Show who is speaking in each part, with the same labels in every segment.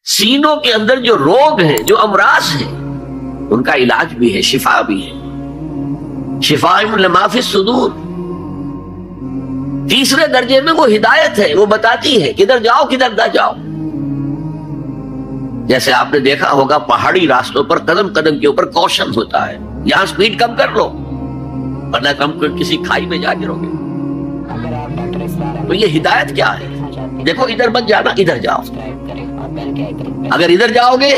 Speaker 1: سینوں کے اندر جو روگ ہیں، جو امراض ہیں، ان کا علاج بھی ہے، شفا بھی ہے، شفاء لما فی الصدور۔ تیسرے درجے میں وہ ہدایت ہے، وہ بتاتی ہے کدھر جاؤ کدھر نہ جاؤ۔ جیسے آپ نے دیکھا ہوگا پہاڑی راستوں پر قدم قدم کے اوپر کوشن ہوتا ہے، یہاں سپیڈ کم کر لو ورنہ کم کسی کھائی میں جا گرو گے۔ تو یہ ہدایت کیا ہے؟ دیکھو ادھر مت جانا، ادھر جاؤ، اگر ادھر جاؤ گے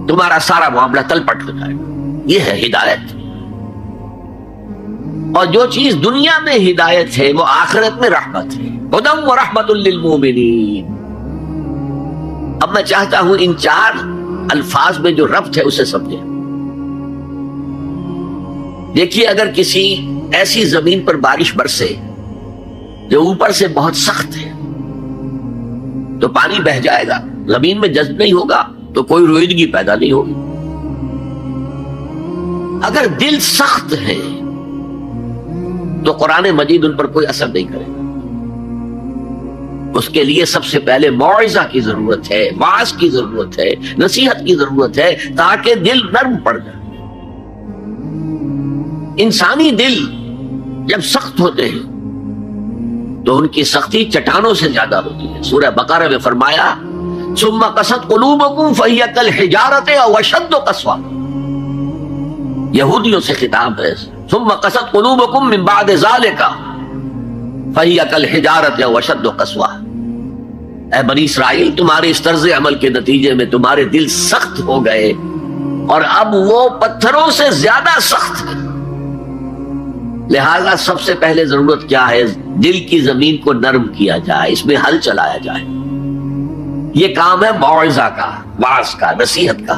Speaker 1: تمہارا سارا معاملہ تل پٹ ہو جائے گا۔ یہ ہے ہدایت۔ اور جو چیز دنیا میں ہدایت ہے وہ آخرت میں رحمت ہے، ہدی و رحمت للمومنین۔ اب میں چاہتا ہوں ان چار الفاظ میں جو ربط ہے اسے سمجھیں۔ دیکھیے اگر کسی ایسی زمین پر بارش برسے جو اوپر سے بہت سخت ہے تو پانی بہہ جائے گا، زمین میں جذب نہیں ہوگا تو کوئی رویدگی پیدا نہیں ہوگی۔ اگر دل سخت ہے تو قرآن مجید ان پر کوئی اثر نہیں کرے گا۔ اس کے لیے سب سے پہلے موعظہ کی ضرورت ہے، واعظ کی ضرورت ہے، نصیحت کی ضرورت ہے تاکہ دل نرم پڑ جائے۔ انسانی دل جب سخت ہوتے ہیں تو ان کی سختی چٹانوں سے زیادہ ہوتی ہے۔ سورہ بقرہ میں فرمایا ثم قست قلوبکم فہی کالحجارۃ او اشد قسوہ۔ یہودیوں سے خطاب ہے، ثم قست قلوبکم من بعد ذلک فہی کالحجارۃ او اشد قسوہ۔ اے بنی اسرائیل، تمہارے اس طرز عمل کے نتیجے میں تمہارے دل سخت ہو گئے اور اب وہ پتھروں سے زیادہ سخت ہے۔ لہذا سب سے پہلے ضرورت کیا ہے؟ دل کی زمین کو نرم کیا جائے، اس میں حل چلایا جائے۔ یہ کام ہے موعظہ کا، واعظ کا، نصیحت کا۔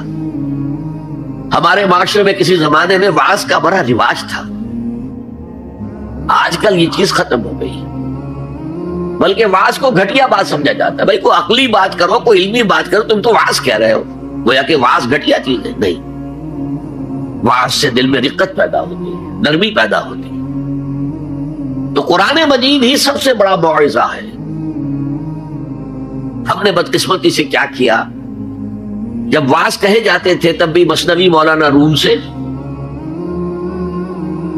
Speaker 1: ہمارے معاشرے میں کسی زمانے میں واعظ کا بڑا رواج تھا، آج کل یہ چیز ختم ہو گئی، بلکہ واعظ کو گھٹیا بات سمجھا جاتا ہے۔ بھائی کوئی عقلی بات کرو، کوئی علمی بات کرو، تم تو واعظ کہہ رہے ہو، گویا کہ واعظ گھٹیا چیز ہے۔ نہیں، واعظ سے دل میں رقت پیدا ہوتی ہے، نرمی پیدا ہوتی ہے۔ تو قرآن مجید ہی سب سے بڑا موعظہ ہے۔ ہم نے بدقسمتی سے کیا کیا، جب واعظ کہے جاتے تھے تب بھی مثنوی مولانا روم سے،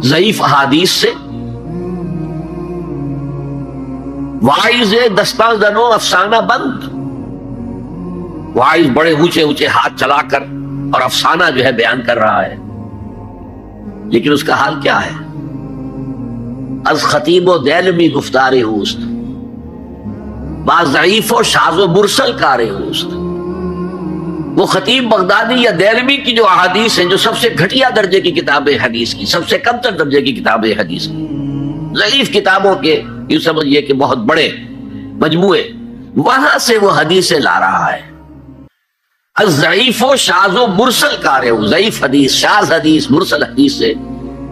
Speaker 1: ضعیف احادیث سے، واعظ دستان زنو افسانہ بند، واعظ بڑے اونچے اونچے ہاتھ چلا کر اور افسانہ جو ہے بیان کر رہا ہے، لیکن اس کا حال کیا ہے؟ از خطیب و دیلمی گفتار اوست، با ضعیف و شاذ و مرسل کار اوست۔ وہ خطیب بغدادی یا دیلمی کی جو احادیث ہیں، جو سب سے گھٹیا درجے کی کتاب حدیث کی، سب سے کم تر درجے کی کتاب حدیث کی، ضعیف کتابوں کے یوں سمجھئے کہ بہت بڑے مجموعے، وہاں سے وہ حدیثیں لا رہا ہے۔ الضعیف و شاذ و مرسل کار ہو، ضعیف حدیث، شاذ حدیث، مرسل حدیث سے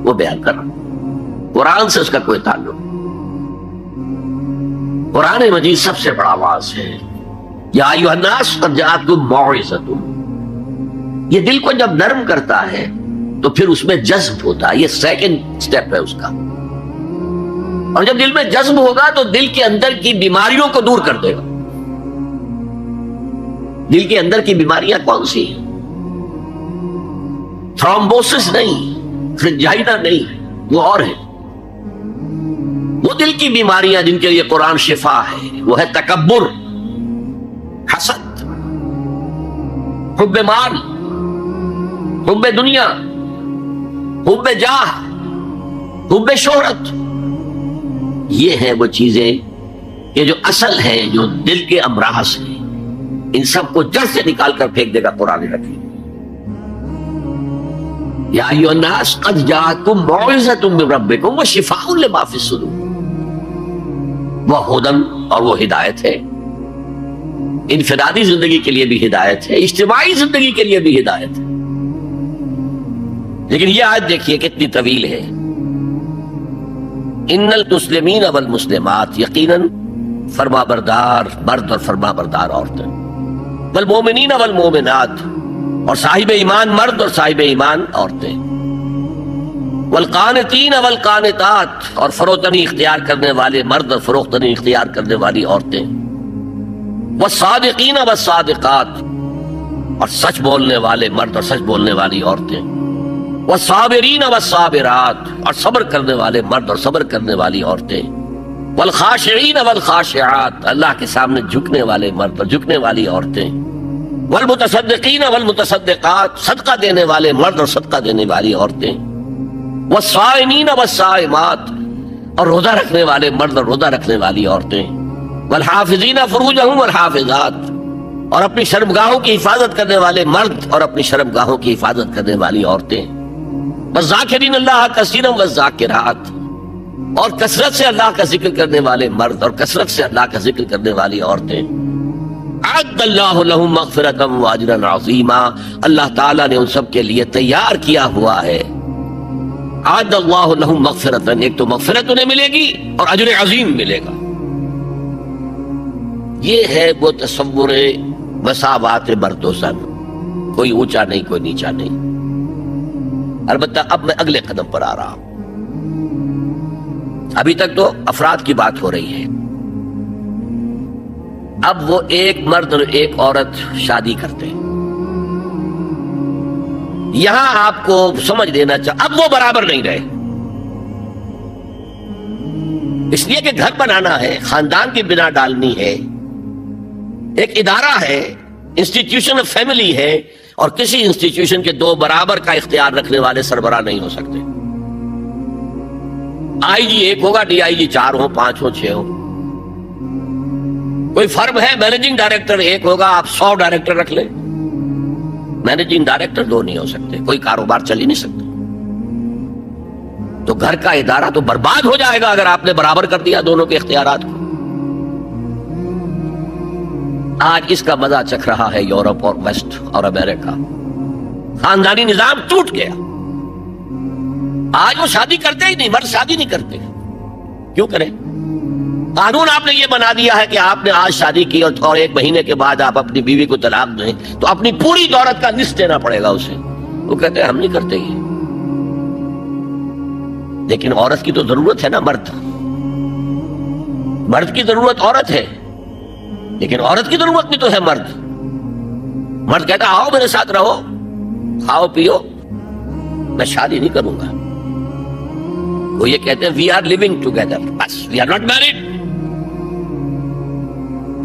Speaker 1: وہ بیان کر رہا ہے۔ قرآن سے اس کا کوئی تعلق نہیں۔ قرآن مجید سب سے بڑا واعظ ہے۔ یا ایھا الناس قد جاءتکم موعظۃ۔ یہ دل کو جب نرم کرتا ہے تو پھر اس میں جذب ہوتا ہے، یہ سیکنڈ سٹیپ ہے اس کا۔ اور جب دل میں جذب ہوگا تو دل کے اندر کی بیماریوں کو دور کر دے گا۔ دل کے اندر کی بیماریاں کون سی ہیں؟ تھرومبوسس نہیں، فرنجائنا نہیں، وہ اور ہے۔ وہ دل کی بیماریاں جن کے لیے قرآن شفا ہے، وہ ہے تکبر، حسد، حب مال، حب دنیا، حب جاہ، حب شہرت۔ یہ ہیں وہ چیزیں کہ جو اصل ہیں، جو دل کے امراض ہیں، ان سب کو جڑ سے نکال کر پھینک دے گا قرآن حکیم۔ یا ایھا الناس قد جاءتکم موعظۃ من ربکم وشفاء لما فی الصدور۔ وہ ہدن اور وہ ہدایت ہے، انفرادی زندگی کے لیے بھی ہدایت ہے، اجتماعی زندگی کے لیے بھی ہدایت ہے۔ لیکن یہ آیت دیکھیے کتنی طویل ہے۔ ان المسلمین والمسلمات، یقیناً فرما بردار مرد اور فرما بردار عورتیں، والمومنین والمومنات، اور صاحب ایمان مرد اور صاحب ایمان عورتیں، والقانتین والقانتات، اور فروتنی اختیار کرنے والے مرد اور فروختنی اختیار کرنے والی عورتیں، والصادقین والصادقات، اور سچ بولنے والے مرد اور سچ بولنے والی عورتیں، والصابرین والصابرات، اور صبر کرنے والے مرد اور صبر کرنے والی عورتیں، والخاشعین والخاشعات، اللہ کے سامنے جھکنے والے مرد اور جھکنے والی عورتیں، والمتصدقین والمتصدقات، صدقہ دینے والے مرد اور صدقہ دینے والی عورتیں، والصائمین والصائمات، اور روزہ رکھنے والے مرد اور روزہ رکھنے والی عورتیں، والحافظین فروجہم والحافظات، اور اپنی شرمگاہوں کی حفاظت کرنے والے مرد اور اپنی شرمگاہوں کی حفاظت کرنے والی عورتیں، والذاکرین اللہ کثیرا والذاکرات، اور کثرت سے اللہ کا ذکر کرنے والے مرد اور کثرت سے اللہ کا ذکر کرنے والی عورتیں۔ اعد اللہ لہم مغفرۃ واجرا عظیما، اللہ تعالیٰ نے ان سب کے لیے تیار کیا ہوا ہے۔ اعد اللہ لہم مغفرۃ، ایک تو مغفرت انہیں ملے گی اور اجر عظیم ملے گا۔ یہ ہے وہ تصور مساوات مرد و زن، کوئی اونچا نہیں کوئی نیچا نہیں۔ البتہ اب میں اگلے قدم پر آ رہا ہوں۔ ابھی تک تو افراد کی بات ہو رہی ہے، اب وہ ایک مرد اور ایک عورت شادی کرتے ہیں۔ یہاں آپ کو سمجھ لینا چاہیے اب وہ برابر نہیں رہے، اس لیے کہ گھر بنانا ہے، خاندان کی بنا ڈالنی ہے، ایک ادارہ ہے، انسٹیٹیوشن آف فیملی ہے، اور کسی انسٹیٹیوشن کے دو برابر کا اختیار رکھنے والے سربراہ نہیں ہو سکتے۔ آئی جی ایک ہوگا، ڈی آئی جی 4 ہو، 5 ہو، 6 ہو۔ کوئی فرم ہے، مینیجنگ ڈائریکٹر ایک ہوگا، آپ 100 ڈائریکٹر رکھ لیں، مینیجنگ ڈائریکٹر 2 نہیں ہو سکتے، کوئی کاروبار چل ہی نہیں سکتا۔ تو گھر کا ادارہ تو برباد ہو جائے گا اگر آپ نے برابر کر دیا دونوں کے اختیارات کو۔ آج اس کا مزہ چکھ رہا ہے یورپ اور ویسٹ اور امریکہ، خاندانی نظام ٹوٹ گیا۔ آج وہ شادی کرتے ہی نہیں، مرد شادی نہیں کرتے، کیوں کریں؟ قانون آپ نے یہ بنا دیا ہے کہ آپ نے آج شادی کی اور 1 مہینے کے بعد آپ اپنی بیوی کو طلاق دیں تو اپنی پوری دولت کا نصف دینا پڑے گا اسے۔ وہ کہتے ہیں ہم نہیں کرتے یہ، لیکن عورت کی تو ضرورت ہے نا، مرد کی ضرورت عورت ہے، لیکن عورت کی ضرورت بھی تو ہے مرد۔ مرد کہتا آؤ میرے ساتھ رہو، کھاؤ پیو، میں شادی نہیں کروں گا۔ وہ یہ کہتے ہیں وی آر لیونگ ٹوگیدر، بس we are not married,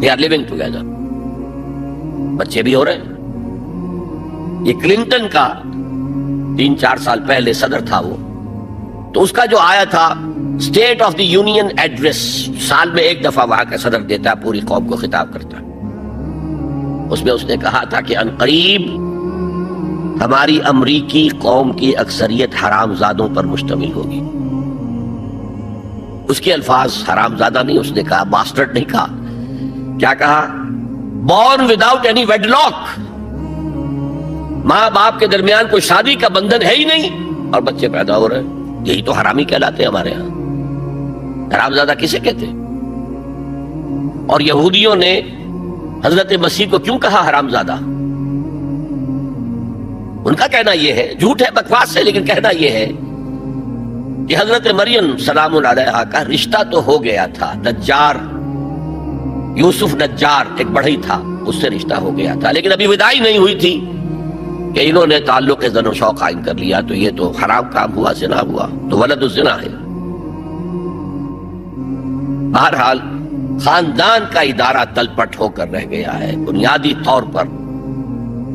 Speaker 1: we are living together. بچے بھی ہو رہے ہیں۔ یہ کلنٹن کا 3-4 سال پہلے صدر تھا وہ، تو اس کا جو آیا تھا state of the union address, سال میں 1 دفعہ وہاں کا صدر دیتا ہے، پوری قوم کو خطاب کرتا ہے۔ اس میں اس نے کہا تھا کہ عنقریب ہماری امریکی قوم کی اکثریت حرام زادوں پر مشتمل ہوگی۔ اس کے الفاظ حرام زادہ نہیں، اس نے کہا باسٹرڈ نہیں کہا، کیا کہا؟ Born without any wedlock, ماں باپ کے درمیان کوئی شادی کا بندھن ہے ہی نہیں اور بچے پیدا ہو رہے ہیں، یہی تو حرامی کہلاتے ہیں ہمارے ہاں۔ حرام زادہ کسے کہتے؟ اور یہودیوں نے حضرت مسیح کو کیوں کہا حرام زادہ؟ ان کا کہنا یہ ہے، جھوٹ ہے بکواس ہے، لیکن کہنا یہ ہے کہ حضرت مریم سلام علیہا کا رشتہ تو ہو گیا تھا، نجار یوسف نجار ایک بڑھئی تھا، اس سے رشتہ ہو گیا تھا، لیکن ابھی وداعی نہیں ہوئی تھی کہ انہوں نے تعلق زن و شو قائم کر لیا، تو یہ تو حرام کام ہوا، زنا ہوا، تو ولد الزنا ہے۔ بہرحال خاندان کا ادارہ تلپٹ ہو کر رہ گیا ہے، بنیادی طور پر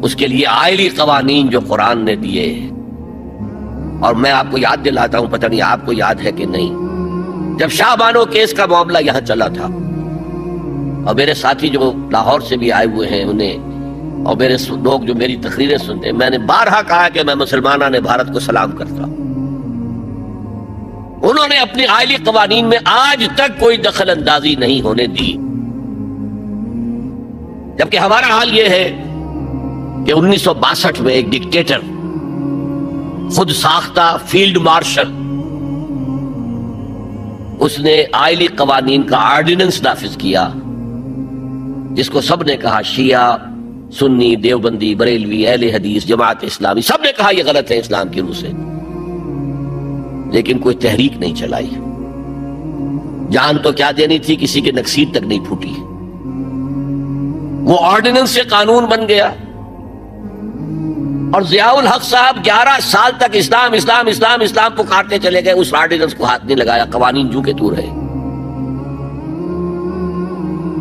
Speaker 1: اس کے لیے آئلی قوانین جو قرآن نے دیے۔ اور میں آپ کو یاد دلاتا ہوں، پتہ نہیں آپ کو یاد ہے کہ نہیں، جب شاہ بانو کیس کا معاملہ یہاں چلا تھا، اور میرے ساتھی جو لاہور سے بھی آئے ہوئے ہیں انہیں، اور میرے لوگ جو میری تقریریں سنتے ہیں، میں نے بارہا کہا کہ میں مسلمانان بھارت کو سلام کرتا ہوں۔ انہوں نے اپنی آئلی قوانین میں آج تک کوئی دخل اندازی نہیں ہونے دی، جبکہ ہمارا حال یہ ہے کہ 1962 میں ایک ڈکٹیٹر، خود ساختہ فیلڈ مارشل، اس نے آئلی قوانین کا آرڈیننس نافذ کیا، جس کو سب نے کہا، شیعہ، سنی، دیوبندی، بریلوی، اہل حدیث، جماعت اسلامی، سب نے کہا یہ غلط ہے اسلام کی روح سے، لیکن کوئی تحریک نہیں چلائی۔ جان تو کیا دینی تھی، کسی کے نکسیر تک نہیں پھوٹی۔ وہ آرڈیننس سے قانون بن گیا، اور ضیاء الحق صاحب 11 سال تک اسلام اسلام اسلام اسلام پکارتے چلے گئے، اس آرڈیننس کو ہاتھ نہیں لگایا، قوانین جو کے تو رہے،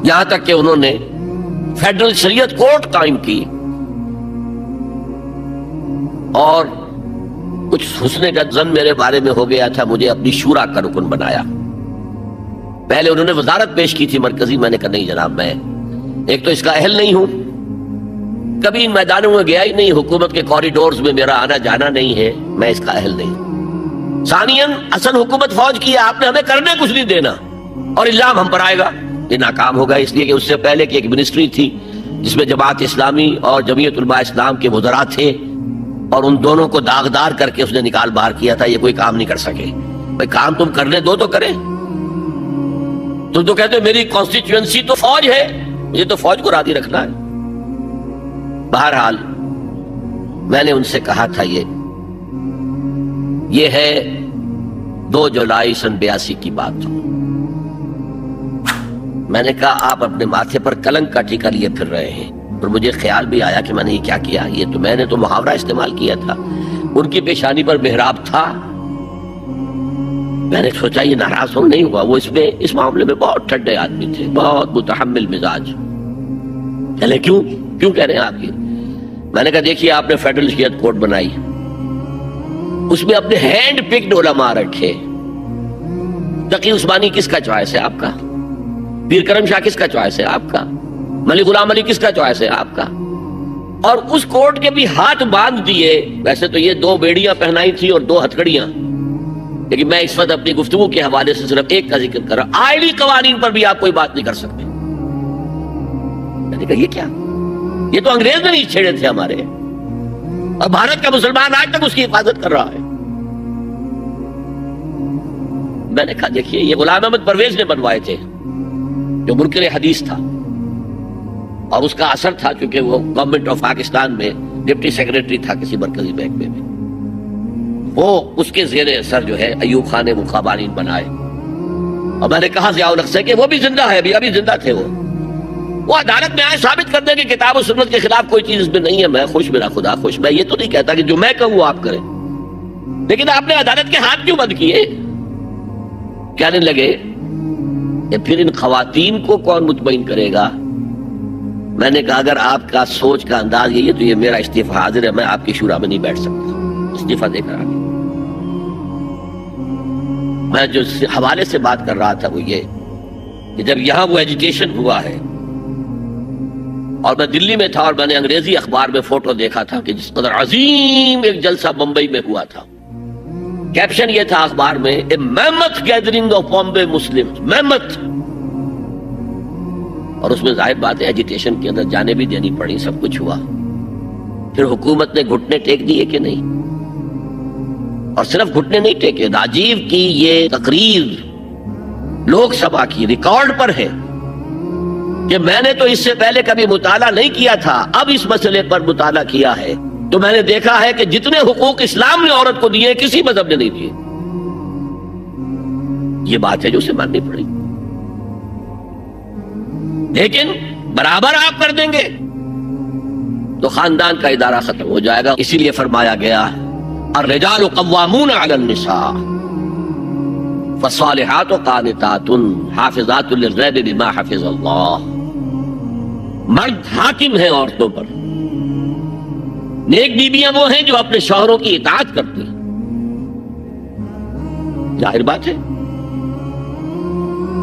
Speaker 1: یہاں تک کہ انہوں نے فیڈرل شریعت کورٹ قائم کی اور کچھ حسن زن میرے بارے میں ہو گیا تھا، مجھے اپنی شورا کا رکن بنایا۔ پہلے انہوں نے وزارت پیش کی تھی مرکزی، میں نے کہا نہیں جناب، میں ایک تو اس کا اہل نہیں ہوں، کبھی ان میدانوں میں گیا ہی نہیں، حکومت کے کوریڈورز میں میرا آنا جانا نہیں ہے، میں اس کا اہل نہیں۔ ثانیاً اصل حکومت فوج کی ہے، آپ نے ہمیں کرنے کچھ نہیں دینا، اور الزام ہم پر آئے گا، یہ ناکام ہوگا، اس لیے کہ اس سے پہلے کی ایک منسٹری تھی جس میں جماعت اسلامی اور جمعیت علماء اسلام کے وزراء تھے، اور ان دونوں کو داغدار کر کے اس نے نکال باہر کیا تھا، یہ کوئی کام نہیں کر سکے۔ بھائی کام تم کرنے دو تو کریں، تم تو کہتے ہو میری کانسٹیچوئنسی تو فوج ہے، مجھے تو فوج کو راضی رکھنا ہے۔ بہرحال میں نے ان سے کہا تھا یہ ہے 2 جولائی سن 82 کی بات۔ میں نے کہا آپ اپنے ماتھے پر کلنک کا ٹیکا لیے پھر رہے ہیں، اور مجھے خیال بھی آیا کہ میں نے یہ کیا کیا، یہ تو میں نے تو محاورہ استعمال کیا تھا، ان کی پیشانی پر محراب تھا، میں نے سوچا یہ ناراض نہیں ہوا، وہ اس معاملے میں بہت ٹھنڈے آدمی تھے، بہت متحمل مزاج۔ چلے کیوں کہہ رہے ہیں آپ یہ؟ میں نے کہا دیکھیے آپ نے فیڈرل شریعت کورٹ بنائی، اس میں اپنے ہینڈ پکڈ علماء رکھے، تقی عثمانی کس کا چوائس ہے آپ کا؟ پیر کرم شاہ کس کا چوائس ہے آپ کا؟ ملک غلام علی کس کا چوائس ہے آپ کا؟ اور اس کورٹ کے بھی ہاتھ باندھ دیے، ویسے تو یہ 2 بیڑیاں پہنائی تھی اور 2 ہتھکڑیاں، لیکن میں اس وقت اپنی گفتگو کے حوالے سے صرف ایک کا ذکر کر رہا، آئلی قوانین پر بھی آپ کوئی بات نہیں کر سکتے۔ میں نے کہا یہ کیا؟ یہ تو انگریز نے نہیں چھیڑے تھے ہمارے، اور بھارت کا مسلمان آج تک اس کی حفاظت کر رہا ہے۔ میں نے کہا دیکھیے یہ غلام احمد پرویز نے بنوائے تھے، جو منکر حدیث تھا، اور اس کا اثر تھا کیونکہ وہ گورنمنٹ آف پاکستان میں ڈپٹی سیکریٹری تھا کسی مرکزی محکمے میں، وہ اس کے زیر اثر جو ہے ایوب خان نے وہ قوانین بنائے، اور میں نے کہا ضیاء الحق سے کہ وہ بھی زندہ ہے، ابھی زندہ تھے وہ عدالت میں آئے ثابت کر دیں کہ کتاب و سنت کے خلاف کوئی چیز اس میں نہیں ہے، میں خوش، میرا خدا خوش۔ میں یہ تو نہیں کہتا کہ جو میں کہوں وہ آپ کریں، لیکن آپ نے عدالت کے ہاتھ کیوں بند کیے؟ کہنے لگے کہ پھر ان خواتین کو کون مطمئن کرے گا؟ میں نے کہا اگر آپ کا سوچ کا انداز یہی ہے تو یہ میرا استعفی حاضر ہے، میں آپ کی شورا میں نہیں بیٹھ سکتا، استعفی دے کر آگے۔ میں جو حوالے سے بات کر رہا تھا وہ یہ کہ جب یہاں وہ ایجیٹیشن ہوا ہے، اور میں دلی میں تھا، اور میں نے انگریزی اخبار میں فوٹو دیکھا تھا کہ جس قدر عظیم ایک جلسہ بمبئی میں ہوا تھا، کیپشن یہ تھا اخبار میں، اے میمتھ گیدرنگ آف بامبے مسلمز، میمتھ، اور اس میں ظاہر بات ہے ایجیٹیشن کے اندر جانے بھی دینی پڑی، سب کچھ ہوا۔ پھر حکومت نے گھٹنے ٹیک دیے کہ نہیں؟ اور صرف گھٹنے نہیں ٹیکے، راجیو کی یہ تقریر لوک سبھا کی ریکارڈ پر ہے کہ میں نے تو اس سے پہلے کبھی مطالعہ نہیں کیا تھا، اب اس مسئلے پر مطالعہ کیا ہے تو میں نے دیکھا ہے کہ جتنے حقوق اسلام نے عورت کو دیے کسی مذہب نے نہیں دیے۔ یہ بات ہے جو اسے ماننی پڑی، لیکن برابر آپ کر دیں گے تو خاندان کا ادارہ ختم ہو جائے گا۔ اسی لیے فرمایا گیا الرجال قوامون علی النساء فالصالحات قانتات حافظات للغیب بما حفظ اللہ، مرد حاکم ہیں عورتوں پر، نیک بیویاں وہ ہیں جو اپنے شوہروں کی اطاعت کرتی ہیں۔ ظاہر بات ہے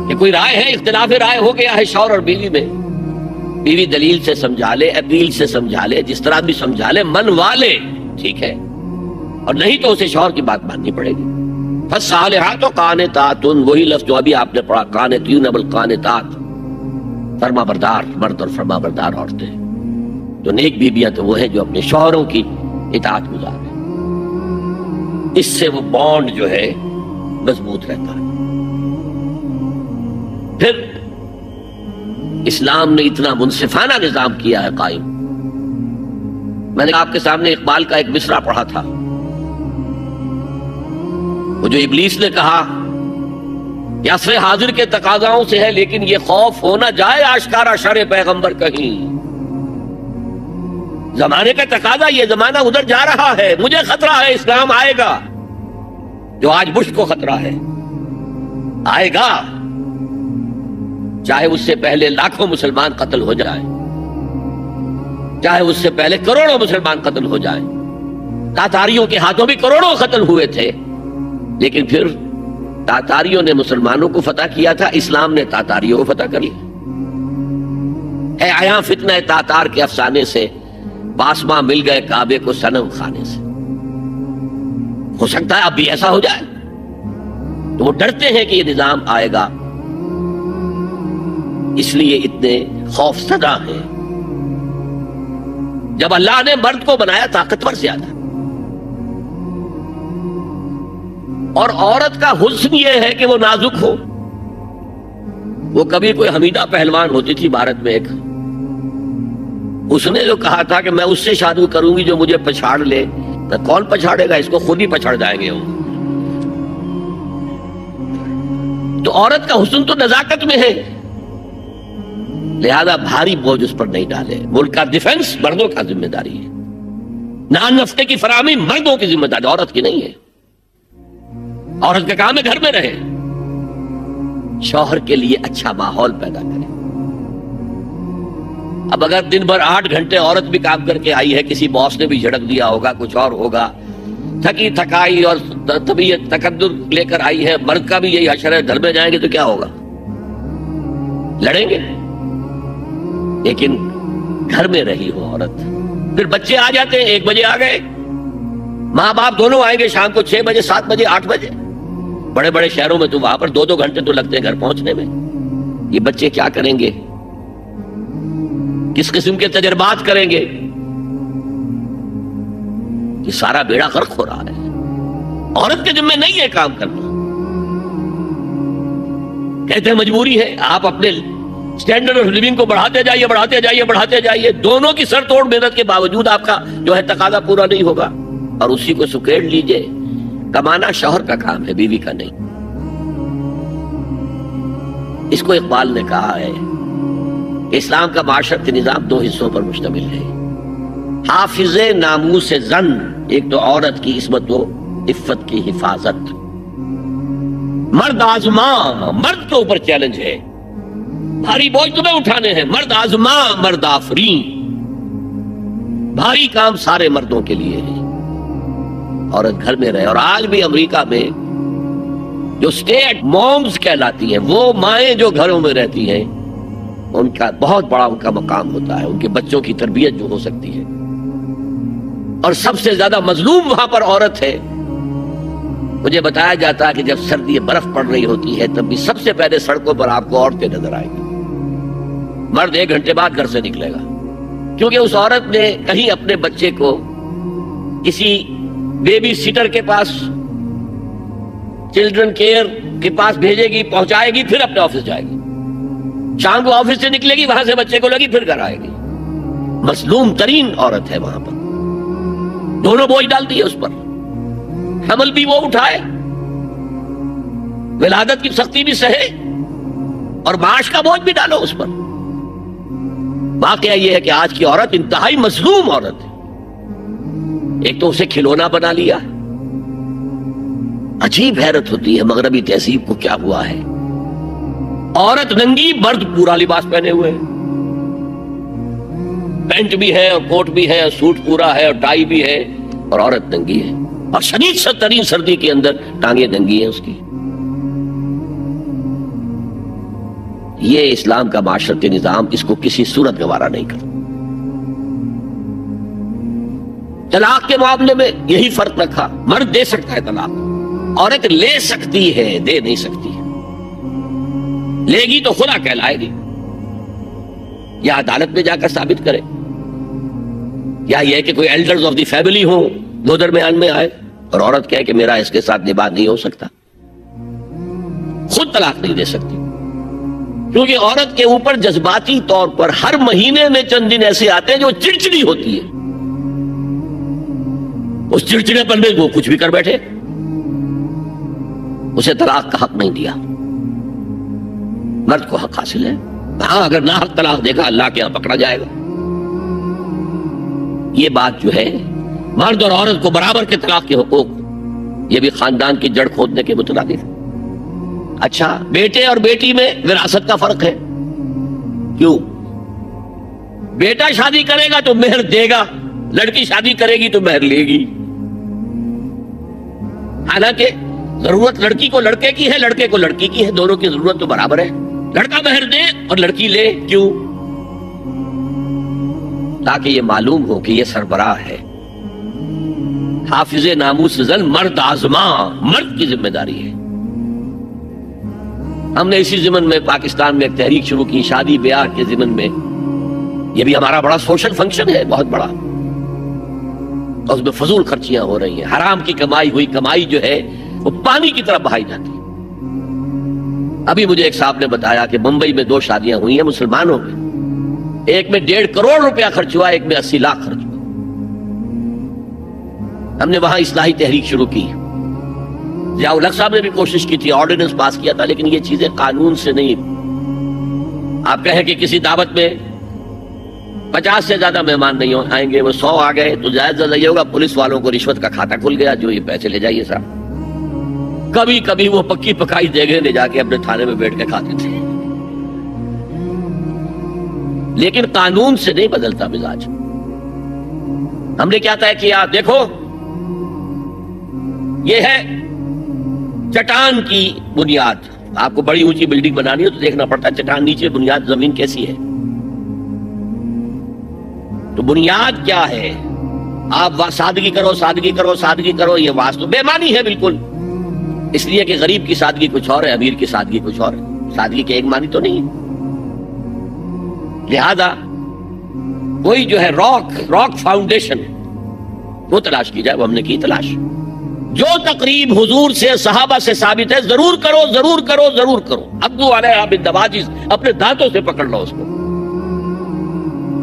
Speaker 1: کہ کوئی رائے ہے، اختلاف رائے ہو گیا ہے شوہر اور بیوی میں، بیوی دلیل سے سمجھا لے، اپیل سے سمجھا لے، جس طرح بھی سمجھا لے، منوا لے، ٹھیک ہے، اور نہیں تو اسے شوہر کی بات ماننی پڑے گی۔ فالصالحات قانتات، وہی لفظ جو ابھی آپ نے پڑھا، قانتین بالقانتات، فرما بردار مرد اور فرما بردار عورتیں۔ تو نیک بیویاں تو وہ ہیں جو اپنے شوہروں کی اطاعت گزار ہیں، اس سے وہ بانڈ جو ہے مضبوط رہتا ہے۔ پھر اسلام نے اتنا منصفانہ نظام کیا ہے قائم۔ میں نے آپ کے سامنے اقبال کا ایک مصرع پڑھا تھا، وہ جو ابلیس نے کہا یہ عصر حاضر کے تقاضاؤں سے ہے، لیکن یہ خوف ہونا جائے آشکارا شر پیغمبر کہیں، زمانے کا تقاضا، یہ زمانہ ادھر جا رہا ہے، مجھے خطرہ ہے اسلام آئے گا، جو آج بش کو خطرہ ہے آئے گا، چاہے اس سے پہلے لاکھوں مسلمان قتل ہو جائیں، چاہے اس سے پہلے کروڑوں مسلمان قتل ہو جائیں۔ تاتاریوں کے ہاتھوں بھی کروڑوں قتل ہوئے تھے، لیکن پھر تاتاریوں نے مسلمانوں کو فتح کیا تھا، اسلام نے تاتاریوں کو فتح کر لیا ہے۔ آیا فتنہ تاتار کے افسانے سے باسما مل گئے کعبے کو صنم خانے سے۔ ہو سکتا ہے اب بھی ایسا ہو جائے، تو وہ ڈرتے ہیں کہ یہ نظام آئے گا، اس لیے اتنے خوف زدہ ہیں۔ جب اللہ نے مرد کو بنایا طاقتور زیادہ، اور عورت کا حسن یہ ہے کہ وہ نازک ہو۔ وہ کبھی کوئی حمیدہ پہلوان ہوتی تھی بھارت میں ایک، اس نے جو کہا تھا کہ میں اس سے شادی کروں گی جو مجھے پچھاڑ لے، میں کون پچھاڑے گا، اس کو خود ہی پچھاڑ جائیں گے ہم۔ تو عورت کا حسن تو نزاکت میں ہے، لہذا بھاری بوجھ اس پر نہیں ڈالے۔ ملک کا ڈیفنس مردوں کا ذمہ داری ہے، نان نفقے کی فراہمی مردوں کی ذمہ داری، عورت کی نہیں ہے۔ عورت کا کام ہے گھر میں رہے، شوہر کے لیے اچھا ماحول پیدا کرے۔ اب اگر دن بھر 8 گھنٹے عورت بھی کام کر کے آئی ہے، کسی باس نے بھی جھڑک دیا ہوگا، کچھ اور ہوگا، تھکی تھکائی اور طبیعت تقدر لے کر آئی ہے، مرد کا بھی یہی حشر ہے، گھر میں جائیں گے تو کیا ہوگا، لڑیں گے۔ لیکن گھر میں رہی ہو عورت، پھر بچے آ جاتے ہیں، 1 بجے آ گئے، ماں باپ دونوں آئیں گے شام کو 6 بجے 7 بجے 8 بجے، بڑے بڑے شہروں میں تو وہاں پر 2 گھنٹے تو لگتے ہیں گھر پہنچنے میں۔ یہ بچے کیا کریں گے، کس قسم کے تجربات کریں گے، یہ سارا بیڑا غرق ہو رہا ہے۔ عورت کے ذمہ نہیں ہے کام کرنا، کہتے ہیں مجبوری ہے۔ آپ اپنے سٹینڈرڈ آف لیونگ کو بڑھاتے جائیے بڑھاتے جائیے بڑھاتے جائیے، دونوں کی سر توڑ محنت کے باوجود آپ کا جو ہے تقاضا پورا نہیں ہوگا، اور اسی کو سکیڑ لیجئے۔ کمانا شوہر کا کام ہے، بیوی کا نہیں۔ اس کو اقبال نے کہا ہے کہ اسلام کا معاشرتی نظام 2 حصوں پر مشتمل ہے، حافظ ناموس زن، ایک تو عورت کی عصمت و عفت کی حفاظت، مرد آزما، مرد کے اوپر چیلنج ہے، بھاری بوجھ تمہیں اٹھانے ہیں، مرد آزما مرد آفرین، بھاری کام سارے مردوں کے لیے ہے، عورت گھر میں رہے۔ اور آج بھی امریکہ میں جو سٹیٹ مومز کہلاتی ہیں، وہ مائیں جو گھروں میں رہتی ہیں، ان کا بہت بڑا ان کا مقام ہوتا ہے، ان کے بچوں کی تربیت جو ہو سکتی ہے، اور سب سے زیادہ مظلوم وہاں پر عورت ہے۔ مجھے بتایا جاتا ہے کہ جب سردی برف پڑ رہی ہوتی ہے، تب بھی سب سے پہلے سڑکوں پر آپ کو عورتیں نظر آئیں گی، مرد 1 گھنٹے بعد گھر سے نکلے گا، کیونکہ اس عورت نے کہیں اپنے بچے کو کسی بیبی سیٹر کے پاس، چلڈرن کیئر کے پاس بھیجے گی، پہنچائے گی، پھر اپنے آفس جائے گی، شام کو آفس سے نکلے گی، وہاں سے بچے کو لگی، پھر گھر آئے گی۔ مظلوم ترین عورت ہے وہاں پر، دونوں بوجھ ڈالتی ہے اس پر، حمل بھی وہ اٹھائے، ولادت کی سختی بھی سہے، اور معاش کا بوجھ بھی ڈالو اس پر۔ واقعہ یہ ہے کہ آج کی عورت انتہائی مظلوم عورت ہے۔ ایک تو اسے کھلونا بنا لیا، عجیب حیرت ہوتی ہے مغربی تہذیب کو کیا ہوا ہے، عورت ننگی، مرد پورا لباس پہنے ہوئے، پینٹ بھی ہے اور کوٹ بھی ہے اور سوٹ پورا ہے اور ٹائی بھی ہے، اور عورت ننگی ہے، اور شدید ترین سردی کے اندر ٹانگیں ننگی ہیں اس کی۔ یہ اسلام کا معاشرتی نظام اس کو کسی صورت گوارا نہیں کرتا۔ طلاق کے معاملے میں یہی فرق رکھا، مرد دے سکتا ہے طلاق، عورت لے سکتی ہے، دے نہیں سکتی۔ لے گی تو خلا کہلائے گی، یا عدالت میں جا کر ثابت کرے، یا یہ کہ کوئی ایلڈرز آف دی فیملی ہو دو درمیان میں آئے اور عورت کہے کہ میرا اس کے ساتھ نباہ نہیں ہو سکتا، خود طلاق نہیں دے سکتی، کیونکہ عورت کے اوپر جذباتی طور پر ہر مہینے میں چند دن ایسے آتے ہیں جو چڑچڑی ہوتی ہے، اس چڑچڑے پن میں وہ کچھ بھی کر بیٹھے، اسے طلاق کا حق نہیں دیا۔ مرد کو حق حاصل ہے. ہاں اگر ناحق طلاق دے گا اللہ کے یہاں پکڑا جائے گا. یہ بات جو ہے مرد اور عورت کو برابر کے طلاق کے حقوق، یہ بھی خاندان کی جڑ کھودنے کے مترادف ہے. اچھا بیٹے اور بیٹی میں وراثت کا فرق ہے. کیوں؟ بیٹا شادی کرے گا تو مہر دے گا، لڑکی شادی کرے گی تو مہر لے گی. حالانکہ ضرورت لڑکی کو لڑکے کی ہے، لڑکے کو لڑکی کی ہے، دونوں کی ضرورت تو برابر ہے. لڑکا مہر دے اور لڑکی لے. کیوں؟ تاکہ یہ معلوم ہو کہ یہ سربراہ ہے، حافظ ناموس زن، مرد آزما، مرد کی ذمہ داری ہے. ہم نے اسی ضمن میں پاکستان میں ایک تحریک شروع کی، شادی بیاہ کے ضمن میں. یہ بھی ہمارا بڑا سوشل فنکشن ہے، بہت بڑا. اور اس میں فضول خرچیاں ہو رہی ہیں. حرام کی کمائی ہوئی کمائی جو ہے وہ پانی کی طرف بہائی جاتی ہے. ابھی مجھے ایک صاحب نے بتایا کہ ممبئی میں 2 شادیاں ہوئی ہیں مسلمانوں میں. ایک میں 1.5 کروڑ روپیہ خرچ ہوا، ایک میں 80 لاکھ خرچ ہوا. ہم نے وہاں اصلاحی تحریک شروع کی. ضیاء الحق صاحب نے بھی کوشش کی تھی، آرڈیننس پاس کیا تھا، لیکن یہ چیزیں قانون سے نہیں. آپ کہیں کہ کسی دعوت میں 50 سے زیادہ مہمان نہیں آئیں گے، وہ 100 آ گئے تو جائز یہ ہوگا پولیس والوں کو رشوت کا کھاتا کھل گیا، جو یہ پیسے لے جائیے صاحب. کبھی کبھی وہ پکی پکائی جگہ لے جا کے اپنے تھانے میں بیٹھ کے کھاتے تھے. لیکن قانون سے نہیں بدلتا مزاج. ہم نے کیا طے کیا؟ دیکھو یہ ہے چٹان کی بنیاد. آپ کو بڑی اونچی بلڈنگ بنانی ہے تو دیکھنا پڑتا ہے چٹان نیچے بنیاد زمین کیسی ہے. تو بنیاد کیا ہے؟ آپ سادگی کرو، سادگی کرو، سادگی کرو. یہ واسطہ بے معنی ہے بالکل. اس لیے کہ غریب کی سادگی کچھ اور ہے، امیر کی سادگی کچھ اور ہے. سادگی کے ایک معنی تو نہیں ہے. لہذا کوئی جو ہے راک فاؤنڈیشن وہ تلاش کی جائے. وہ ہم نے کی تلاش. جو تقریب حضور سے، صحابہ سے ثابت ہے، ضرور کرو، ضرور کرو، ضرور کرو. عبدو علیہا بالنواجذ، اپنے دانتوں سے پکڑ لو اس کو.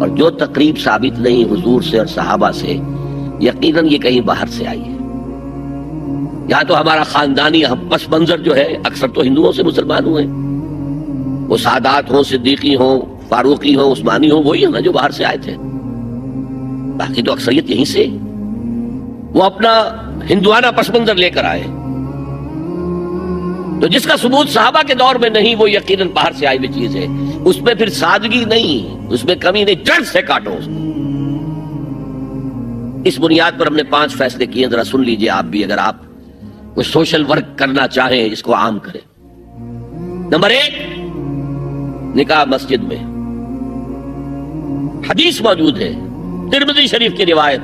Speaker 1: اور جو تقریب ثابت نہیں حضور سے اور صحابہ سے، یقیناً یہ کہیں باہر سے آئی ہے. یا تو ہمارا خاندانی پس منظر جو ہے، اکثر تو ہندوؤں سے مسلمان ہوئے، وہ سادات ہوں، صدیقی ہوں، فاروقی ہوں، عثمانی ہوں، وہی ہے نا جو باہر سے آئے تھے. باقی تو اکثریت یہیں سے. وہ اپنا ہندوانہ پس منظر لے کر آئے. تو جس کا ثبوت صحابہ کے دور میں نہیں، وہ یقیناً باہر سے آئی ہوئی چیز ہے. اس میں پھر سادگی نہیں، اس میں کمی نہیں، جڑ سے کاٹو اس کو. اس بنیاد پر ہم نے 5 فیصلے کیے، ذرا سن لیجئے آپ بھی، اگر آپ کوئی سوشل ورک کرنا چاہیں اس کو عام کریں. نمبر 1، نکاح مسجد میں. حدیث موجود ہے ترمذی شریف کی روایت،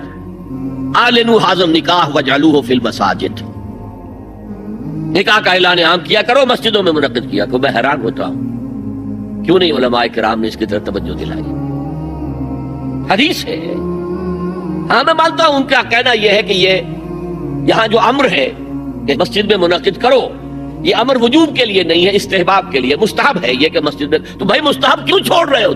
Speaker 1: اعلنوا ھذا النکاح واجعلوہ فی المساجد. نکاح کا اعلان عام کیا کرو، مسجدوں میں منعقد کیا کرو. میں حیران ہوتا ہوں کیوں نہیں علماء کرام نے اس کی طرف توجہ دلائی. حدیث ہے. ہاں میں مانتا ہوں ان کا کہنا یہ ہے کہ یہ یہاں جو امر ہے کہ مسجد میں منعقد کرو، یہ امر وجوب کے لیے نہیں ہے، استحباب کے لیے. مستحب ہے یہ کہ مسجد میں. تو بھائی مستحب کیوں چھوڑ رہے ہو؟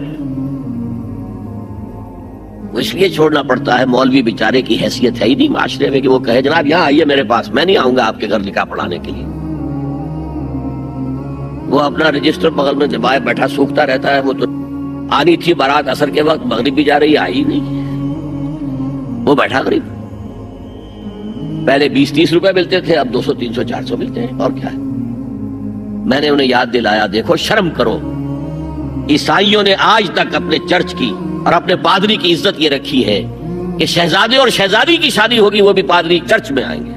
Speaker 1: وہ اس لیے چھوڑنا پڑتا ہے، مولوی بیچارے کی حیثیت ہے ہی نہیں معاشرے میں کہ وہ کہے جناب یہاں آئیے میرے پاس، میں نہیں آؤں گا آپ کے گھر نکاح پڑھانے کے لیے. وہ اپنا رجسٹر بغل میں دبائے بیٹھا سوکھتا رہتا ہے. وہ تو آنی تھی بارات عصر کے وقت، مغرب بھی جا رہی، آئی نہیں، وہ بیٹھا غریب. پہلے 20-30 روپے ملتے تھے، اب 200 300 400 ملتے ہیں. اور کیا ہے؟ میں نے انہیں یاد دلایا، دیکھو شرم کرو. عیسائیوں نے آج تک اپنے چرچ کی اور اپنے پادری کی عزت یہ رکھی ہے کہ شہزادے اور شہزادی کی شادی ہوگی وہ بھی پادری چرچ میں آئیں گے.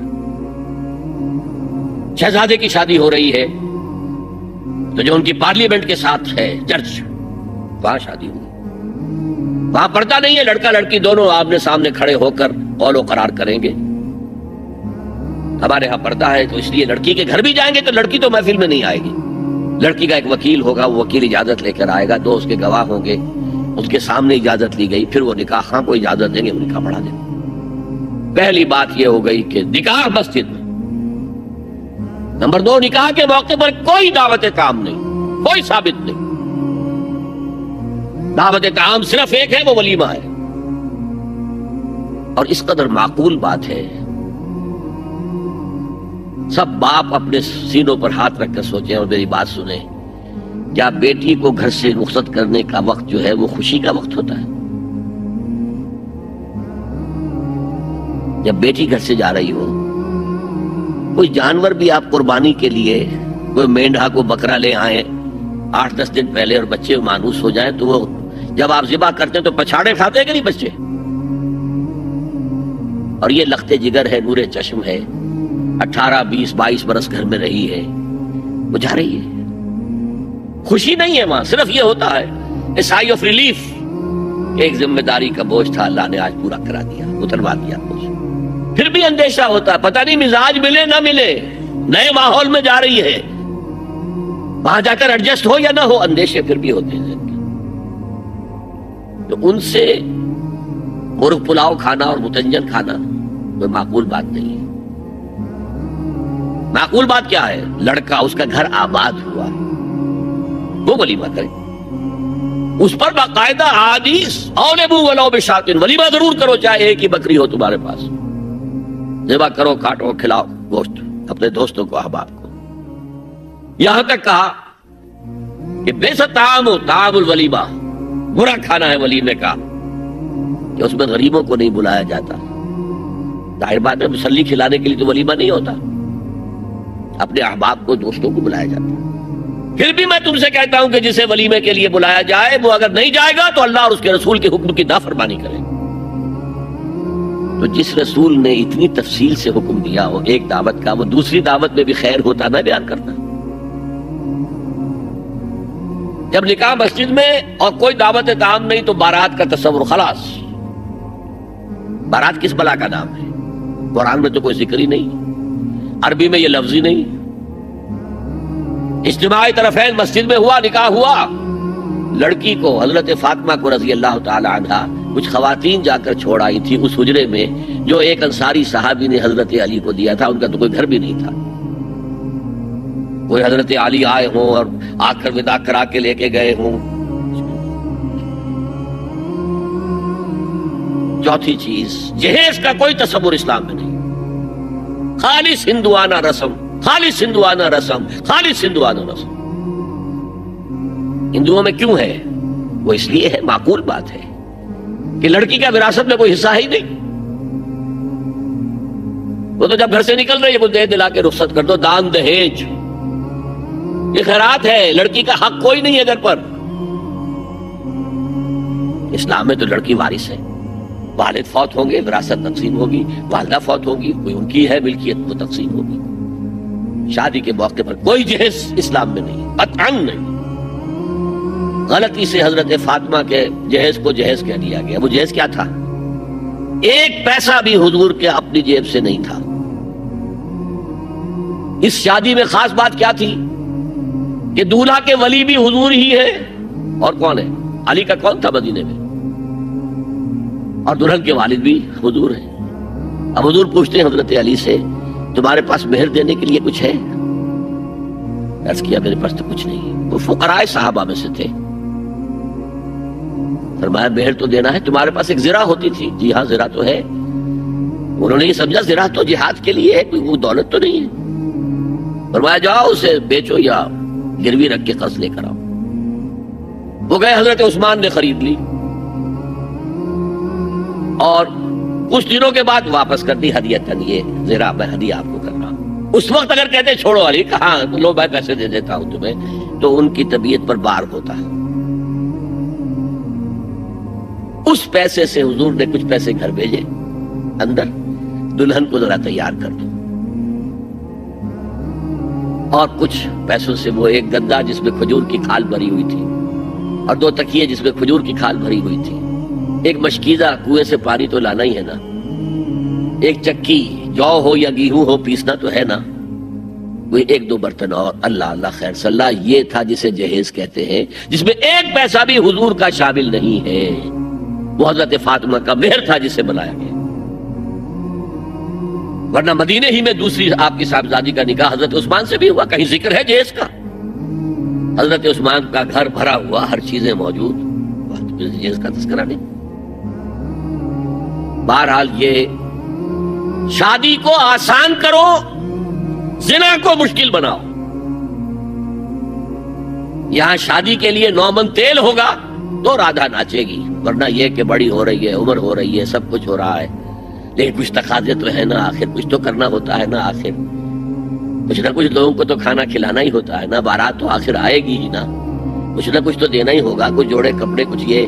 Speaker 1: شہزادے کی شادی ہو رہی ہے تو جو ان کی پارلیمنٹ کے ساتھ ہے چرچ، وہاں شادی ہوگی. وہاں پردہ نہیں ہے، لڑکا لڑکی دونوں آمنے سامنے کھڑے ہو کر قول و قرار کریں گے. ہمارے ہاں پردہ ہے تو اس لیے لڑکی کے گھر بھی جائیں گے تو لڑکی تو محفل میں نہیں آئے گی. لڑکی کا ایک وکیل ہوگا، وہ وکیل اجازت لے کر آئے گا، 2 اس کے گواہ ہوں گے، اس کے سامنے اجازت لی گئی، پھر وہ نکاح خاں کو اجازت دیں گے، وہ نکاح پڑھا دیں گے. پہلی بات یہ ہو گئی کہ نکاح مسجد میں. نمبر 2، نکاح کے موقع پر کوئی دعوت کام نہیں، کوئی ثابت نہیں. دعوت کام صرف ایک ہے، وہ ولیمہ ہے. اور اس قدر معقول بات ہے، سب باپ اپنے سینوں پر ہاتھ رکھ کر سوچیں اور میری بات سنیں کیا بیٹی کو گھر سے رخصت کرنے کا وقت جو ہے وہ خوشی کا وقت ہوتا ہے؟ جب بیٹی گھر سے جا رہی ہو، کوئی جانور بھی آپ قربانی کے لیے کوئی مینڈھا کو بکرا لے آئیں 8-10 دن پہلے اور بچے مانوس ہو جائیں، تو وہ جب آپ ذبح کرتے ہیں تو پچھاڑے کھاتے ہیں کہ نہیں بچے؟ اور یہ لختے جگر ہے، نور چشم ہے، 18 20 22 برس گھر میں رہی ہے، وہ جا رہی ہے، خوشی نہیں ہے وہاں، صرف یہ ہوتا ہے اے سائی آف ریلیف، ایک ذمہ داری کا بوجھ تھا، اللہ نے آج پورا کرا دیا، اتروا دیا بوجھ۔ پھر بھی اندیشہ ہوتا ہے، پتہ نہیں مزاج ملے نہ ملے، نئے ماحول میں جا رہی ہے، وہاں جا کر ایڈجسٹ ہو یا نہ ہو، اندیشے پھر بھی ہوتے ہیں۔ تو ان سے مرغ پلاؤ کھانا اور متنجن کھانا کوئی معقول بات نہیں ہے۔ معقول بات کیا ہے؟ لڑکا، اس کا گھر آباد ہوا، وہ ولیمہ کرے، اس پر باقاعدہ حدیث اولبو ولو بشاتن، ولیمہ ضرور کرو چاہے ایک ہی بکری ہو تمہارے پاس، ذبح کرو، کاٹو، کھلاؤ گوشت اپنے دوستوں کو، احباب کو۔ یہاں تک کہا کہ بیسا طعام الولیمہ، برا کھانا ہے ولیمے کا کہ اس میں غریبوں کو نہیں بلایا جاتا۔ ظاہر بات ہے، مسلی کھلانے کے لیے تو ولیمہ نہیں ہوتا، اپنے احباب کو، دوستوں کو بلایا جاتا۔ پھر بھی میں تم سے کہتا ہوں کہ جسے ولیمے کے لیے بلایا جائے، وہ اگر نہیں جائے گا تو اللہ اور اس کے رسول کے حکم کی نافرمانی کرے۔ تو جس رسول نے اتنی تفصیل سے حکم دیا ہو ایک دعوت کا، وہ دوسری دعوت میں بھی خیر ہوتا نہ بیان کرتا۔ جب نکاح مسجد میں اور کوئی دعوت طعام نہیں تو بارات کا تصور، خلاص۔ بارات کس بلا کا نام ہے؟ قرآن میں تو کوئی ذکر ہی نہیں، عربی میں یہ لفظ ہی نہیں۔ اجتماعی طرفین مسجد میں ہوا، نکاح ہوا، لڑکی کو، حضرت فاطمہ کو رضی اللہ تعالی عنہا، کچھ خواتین جا کر چھوڑ آئی تھی اس حجرے میں جو ایک انصاری صحابی نے حضرت علی کو دیا تھا، ان کا تو کوئی گھر بھی نہیں تھا۔ کوئی حضرت علی آئے ہوں اور آ کر وداع کرا کے لے کے گئے ہوں۔ چوتھی چیز، جہیز کا کوئی تصور اسلام میں نہیں، خالص ہندوانہ رسم، خالص ہندوانہ رسم، خالص ہندوانہ رسم۔ ہندوؤں میں کیوں ہے؟ وہ اس لیے ہے، معقول بات ہے کہ لڑکی کا وراثت میں کوئی حصہ ہی نہیں، وہ تو جب گھر سے نکل رہی ہے وہ دے دلا کے رخصت کر دو، دان دہیج، یہ خیرات ہے، لڑکی کا حق کوئی نہیں ہے گھر پر۔ اسلام میں تو لڑکی وارث ہے، والد فوت ہوں گے وراثت تقسیم ہوگی، والدہ فوت ہوگی کوئی ان کی ہے ملکیت وہ تقسیم ہوگی۔ شادی کے موقع پر کوئی جہیز اسلام میں نہیں، قطعاً نہیں۔ غلطی سے حضرت فاطمہ کے جہیز کو جہیز کہہ دیا گیا، وہ جہیز کیا تھا؟ ایک پیسہ بھی حضور کے اپنی جیب سے نہیں تھا۔ اس شادی میں خاص بات کیا تھی کہ دولہا کے ولی بھی حضور ہی ہے، اور کون ہے؟ علی کا کون تھا مدینے میں؟ اور دلہن کے والد بھی حضور ہیں۔ اب حضور پوچھتے ہیں حضرت علی سے، تمہارے پاس مہر دینے کے لیے کچھ ہے؟ عرض کیا میرے پاس تو کچھ نہیں۔ وہ فقراء صحابہ میں سے تھے، فرمایا مہر تو دینا ہے، تمہارے پاس ایک زرہ ہوتی تھی؟ جی ہاں زرہ تو ہے۔ انہوں نے یہ سمجھا زرہ تو جہاد کے لیے ہے، کوئی وہ دولت تو نہیں ہے۔ فرمایا جاؤ اسے بیچو یا گروی رکھ کے قرض لے کر آؤ۔ وہ گئے، حضرت عثمان نے خرید لی اور کچھ دنوں کے بعد واپس کر دی ہدیتاً، یہ زرہ میں ہدیہ آپ کو کر رہا ہوں۔ اس وقت اگر کہتے چھوڑو علی، کہاں لو میں پیسے دے دیتا ہوں تمہیں، تو ان کی طبیعت پر بار ہوتا ہے۔ اس پیسے سے حضور نے کچھ پیسے گھر بھیجے، اندر دلہن کو ذرا تیار کر دو، اور کچھ پیسوں سے وہ ایک گدا جس میں کھجور کی کھال بھری ہوئی تھی، اور 2 تکیے جس میں کھجور کی کھال بھری ہوئی تھی، ایک مشکیزہ، کنویں سے پانی تو لانا ہی ہے نا، ایک چکی، جو ہو یا گیہوں ہو پیسنا تو ہے نا، وہ 1-2 برتن، اور اللہ اللہ خیر صلی اللہ، یہ تھا جسے جہیز کہتے ہیں، جس میں ایک پیسہ بھی حضور کا شامل نہیں ہے۔ وہ حضرت فاطمہ کا مہر تھا جسے بنایا گیا، ورنہ مدینے ہی میں دوسری آپ کی صاحبزادی کا نکاح حضرت عثمان سے بھی ہوا، کہیں ذکر ہے جہیز کا؟ حضرت عثمان کا گھر بھرا ہوا، ہر چیزیں موجود، جہیز کا تذکرہ نہیں۔ بہرحال یہ شادی کو آسان کرو، زنا کو مشکل بناؤ۔ یہاں شادی کے لیے 9 من تیل ہوگا تو رادھا ناچے گی، ورنہ یہ کہ بڑی ہو رہی ہے، عمر ہو رہی ہے، سب کچھ ہو رہا ہے، لیکن کچھ تقاضے تو ہے نا، آخر کچھ تو کرنا ہوتا ہے نا، آخر کچھ نہ کچھ لوگوں کو تو کھانا کھلانا ہی ہوتا ہے نا، بارات تو آخر آئے گی ہی نا، کچھ نہ کچھ تو دینا ہی ہوگا، کچھ جوڑے کپڑے، کچھ یہ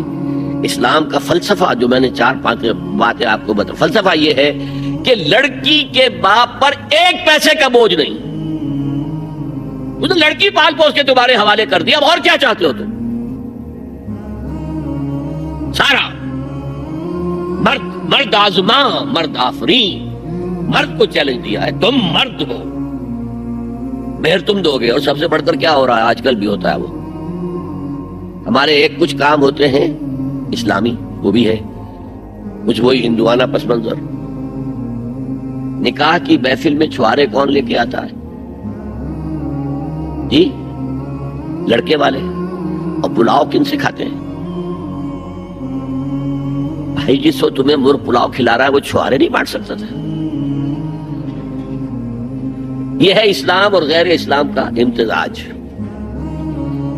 Speaker 1: اسلام کا فلسفہ جو میں نے 4-5 باتیں آپ کو بتا، فلسفہ یہ ہے کہ لڑکی کے باپ پر 1 پیسے کا بوجھ نہیں، وہ تو لڑکی پال پوس کے تمہارے حوالے کر دیا، اب اور کیا چاہتے ہو تم؟ سارا مرد آزماں، مرد آفرین، مرد کو چیلنج دیا ہے، تم مرد ہو، مہر تم دو گے، اور سب سے بڑھ کر کیا ہو رہا ہے آج کل بھی ہوتا ہے، وہ ہمارے کچھ کام ہوتے ہیں اسلامی، وہ بھی ہے، کچھ وہی ہندوانہ پس منظر۔ نکاح کی محفل میں چھوارے کون لے کے آتا ہے جی؟ لڑکے والے، اور پلاؤ کن سے کھاتے ہیں بھائی؟ جس وہ تمہیں مرغ پلاؤ کھلا رہا ہے وہ چھوارے نہیں بانٹ سکتا تھا؟ یہ ہے اسلام اور غیر اسلام کا امتزاج،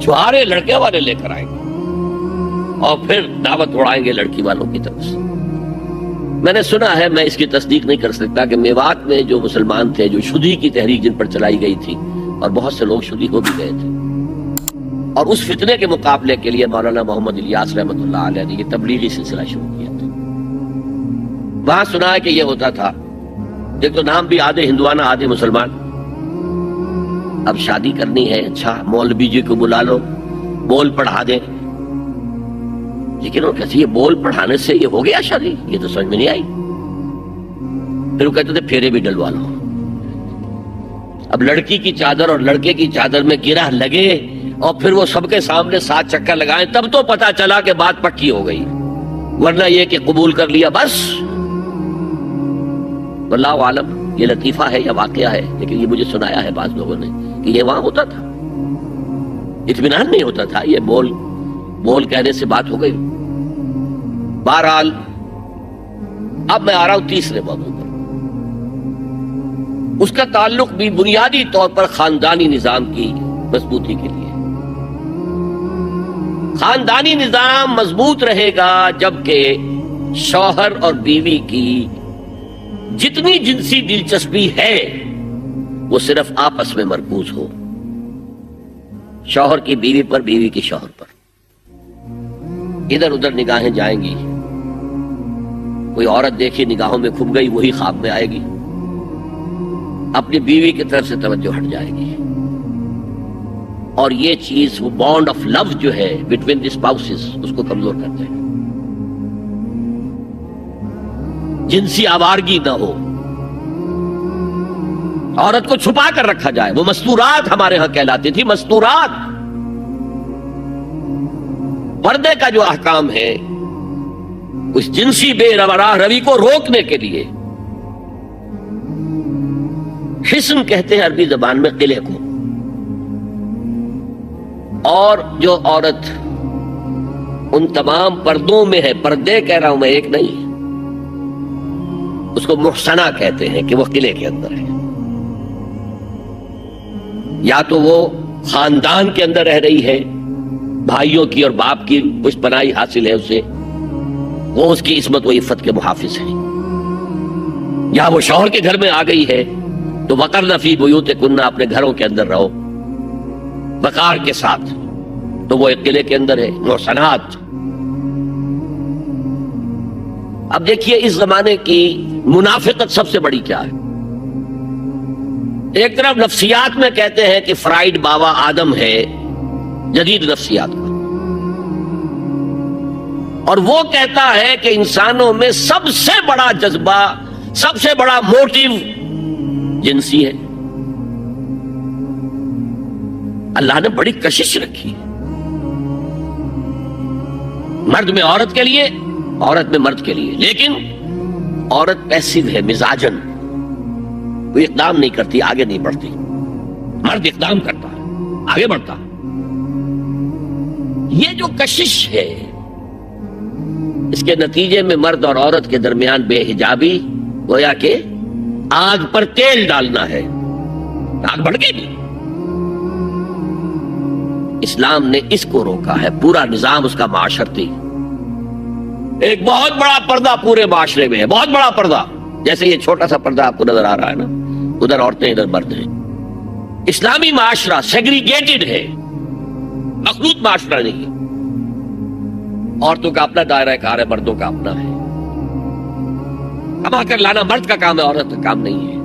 Speaker 1: چھوارے لڑکے والے لے کر آئیں گے اور پھر دعوت اڑائیں گے لڑکی والوں کی طرف سے۔ میں نے سنا ہے، میں اس کی تصدیق نہیں کر سکتا، کہ میوات میں جو مسلمان تھے، جو شدی کی تحریک جن پر چلائی گئی تھی، اور بہت سے لوگ شدی ہو بھی گئے تھے، اور اس فتنے کے مقابلے کے لیے مولانا محمد الیاس رحمۃ اللہ علیہ نے یہ تبلیغی سلسلہ شروع کیا تھا۔ وہاں سنا ہے کہ یہ ہوتا تھا، ایک تو نام بھی آدھے ہندوانہ آدھے مسلمان، اب شادی کرنی ہے، اچھا مولوی جی کو بلا لو، بول پڑھا دیں، لیکن وہ کہتے یہ بول پڑھانے سے یہ ہو گیا شادی؟ یہ تو سمجھ میں نہیں آئی۔ پھر وہ کہتے تھے پھیرے بھی ڈلوا لو۔ اب لڑکی کی چادر اور لڑکے کی چادر میں گرہ لگے اور پھر وہ سب کے سامنے 7 چکر لگائیں، تب تو پتا چلا کہ بات پکی ہو گئی، ورنہ یہ کہ قبول کر لیا بس۔ واللہ عالم یہ لطیفہ ہے یا واقعہ ہے، لیکن یہ مجھے سنایا ہے بعض لوگوں نے کہ یہ وہاں ہوتا تھا، اطمینان نہیں ہوتا تھا، یہ بول کہنے سے بات ہو گئی۔ بہرحال اب میں آ رہا ہوں تیسرے موضوع پر، اس کا تعلق بھی بنیادی طور پر خاندانی نظام کی مضبوطی کے لیے۔ خاندانی نظام مضبوط رہے گا جبکہ شوہر اور بیوی کی جتنی جنسی دلچسپی ہے وہ صرف آپس میں مرکوز ہو، شوہر کی بیوی پر، بیوی کی شوہر پر۔ ادھر ادھر نگاہیں جائیں گی، کوئی عورت دیکھی نگاہوں میں کھپ گئی، وہی خواب میں آئے گی، اپنی بیوی کی طرف سے توجہ ہٹ جائے گی، اور یہ چیز، وہ بانڈ آف لو جو ہے بٹوین دی اسپاؤسز، اس کو کمزور کرتے ہیں۔ جنسی آوارگی نہ ہو، عورت کو چھپا کر رکھا جائے، وہ مستورات ہمارے ہاں کہلاتی تھی، مستورات۔ پردے کا جو احکام ہے اس جنسی بے راہ روی کو روکنے کے لیے، حسن کہتے ہیں عربی زبان میں قلعے کو، اور جو عورت ان تمام پردوں میں ہے، پردے کہہ رہا ہوں میں، ایک نہیں، اس کو محسنہ کہتے ہیں کہ وہ قلعے کے اندر ہے، یا تو وہ خاندان کے اندر رہ رہی ہے، بھائیوں کی اور باپ کی پشت پناہی حاصل ہے اسے، وہ اس کی عصمت و عفت کے محافظ ہیں، یا وہ شوہر کے گھر میں آ گئی ہے تو وقرن فی بیوتکن، اپنے گھروں کے اندر رہو وقار کے ساتھ، تو وہ ایک قلعے کے اندر ہے، محسنات۔ اب دیکھیے اس زمانے کی منافقت سب سے بڑی کیا ہے۔ ایک طرف نفسیات میں کہتے ہیں کہ فرائیڈ بابا آدم ہے، جدید نفسیات کا، اور وہ کہتا ہے کہ انسانوں میں سب سے بڑا جذبہ، سب سے بڑا موٹیو جنسی ہے۔ اللہ نے بڑی کشش رکھی، مرد میں عورت کے لیے، عورت میں مرد کے لیے، لیکن عورت پیسیو ہے، مزاجن، وہ اقدام نہیں کرتی، آگے نہیں بڑھتی، مرد اقدام کرتا ہے، آگے بڑھتا ہے۔ یہ جو کشش ہے، اس کے نتیجے میں مرد اور عورت کے درمیان بے حجابی گویا کہ آگ پر تیل ڈالنا ہے، آگ بڑھ گئی بھی۔ اسلام نے اس کو روکا ہے، پورا نظام اس کا معاشرتی، ایک بہت بڑا پردہ پورے معاشرے میں ہے، بہت بڑا پردہ، جیسے یہ چھوٹا سا پردہ آپ کو نظر آ رہا ہے نا، ادھر عورتیں ادھر مرد ہیں۔ اسلامی معاشرہ سیگریگیٹڈ ہے، مخلوط معاشرہ نہیں ہے۔ عورتوں کا اپنا دائرہ کار ہے، مردوں کا اپنا ہے۔ کما کر لانا مرد کا کام ہے، عورت کا کام نہیں ہے۔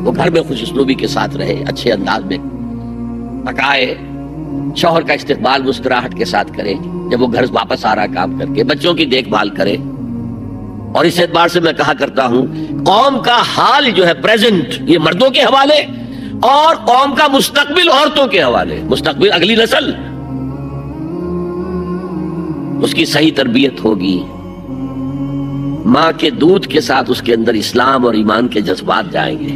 Speaker 1: وہ گھر میں خوش اسلوبی کے ساتھ رہے، اچھے انداز میں پکائے، شوہر کا استقبال مسکراہٹ کے ساتھ کرے، جب وہ گھر واپس آ رہا کام کر کے بچوں کی دیکھ بھال کرے۔ اور اس اعتبار سے میں کہا کرتا ہوں، قوم کا حال جو ہے پریزنٹ، یہ مردوں کے حوالے، اور قوم کا مستقبل عورتوں کے حوالے۔ مستقبل اگلی نسل، اس کی صحیح تربیت ہوگی، ماں کے دودھ کے ساتھ اس کے اندر اسلام اور ایمان کے جذبات جائیں گے۔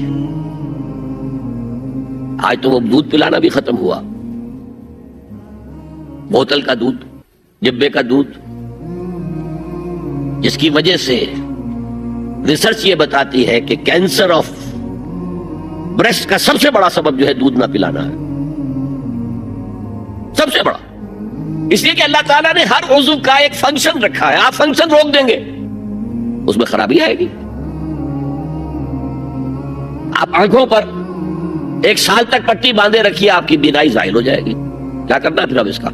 Speaker 1: آج تو وہ دودھ پلانا بھی ختم ہوا، بوتل کا دودھ، ڈبے کا دودھ، جس کی وجہ سے ریسرچ یہ بتاتی ہے کہ کینسر آف بریسٹ کا سب سے بڑا سبب جو ہے دودھ نہ پلانا ہے، سب سے بڑا۔ اس لیے کہ اللہ تعالیٰ نے ہر عضو کا ایک فنکشن رکھا ہے، آپ فنکشن روک دیں گے اس میں خرابی آئے گی۔ آپ آنکھوں پر 1 سال تک پٹی باندھے رکھیے، آپ کی بینائی زائل ہو جائے گی، کیا کرنا ہے پھر اب اس کا؟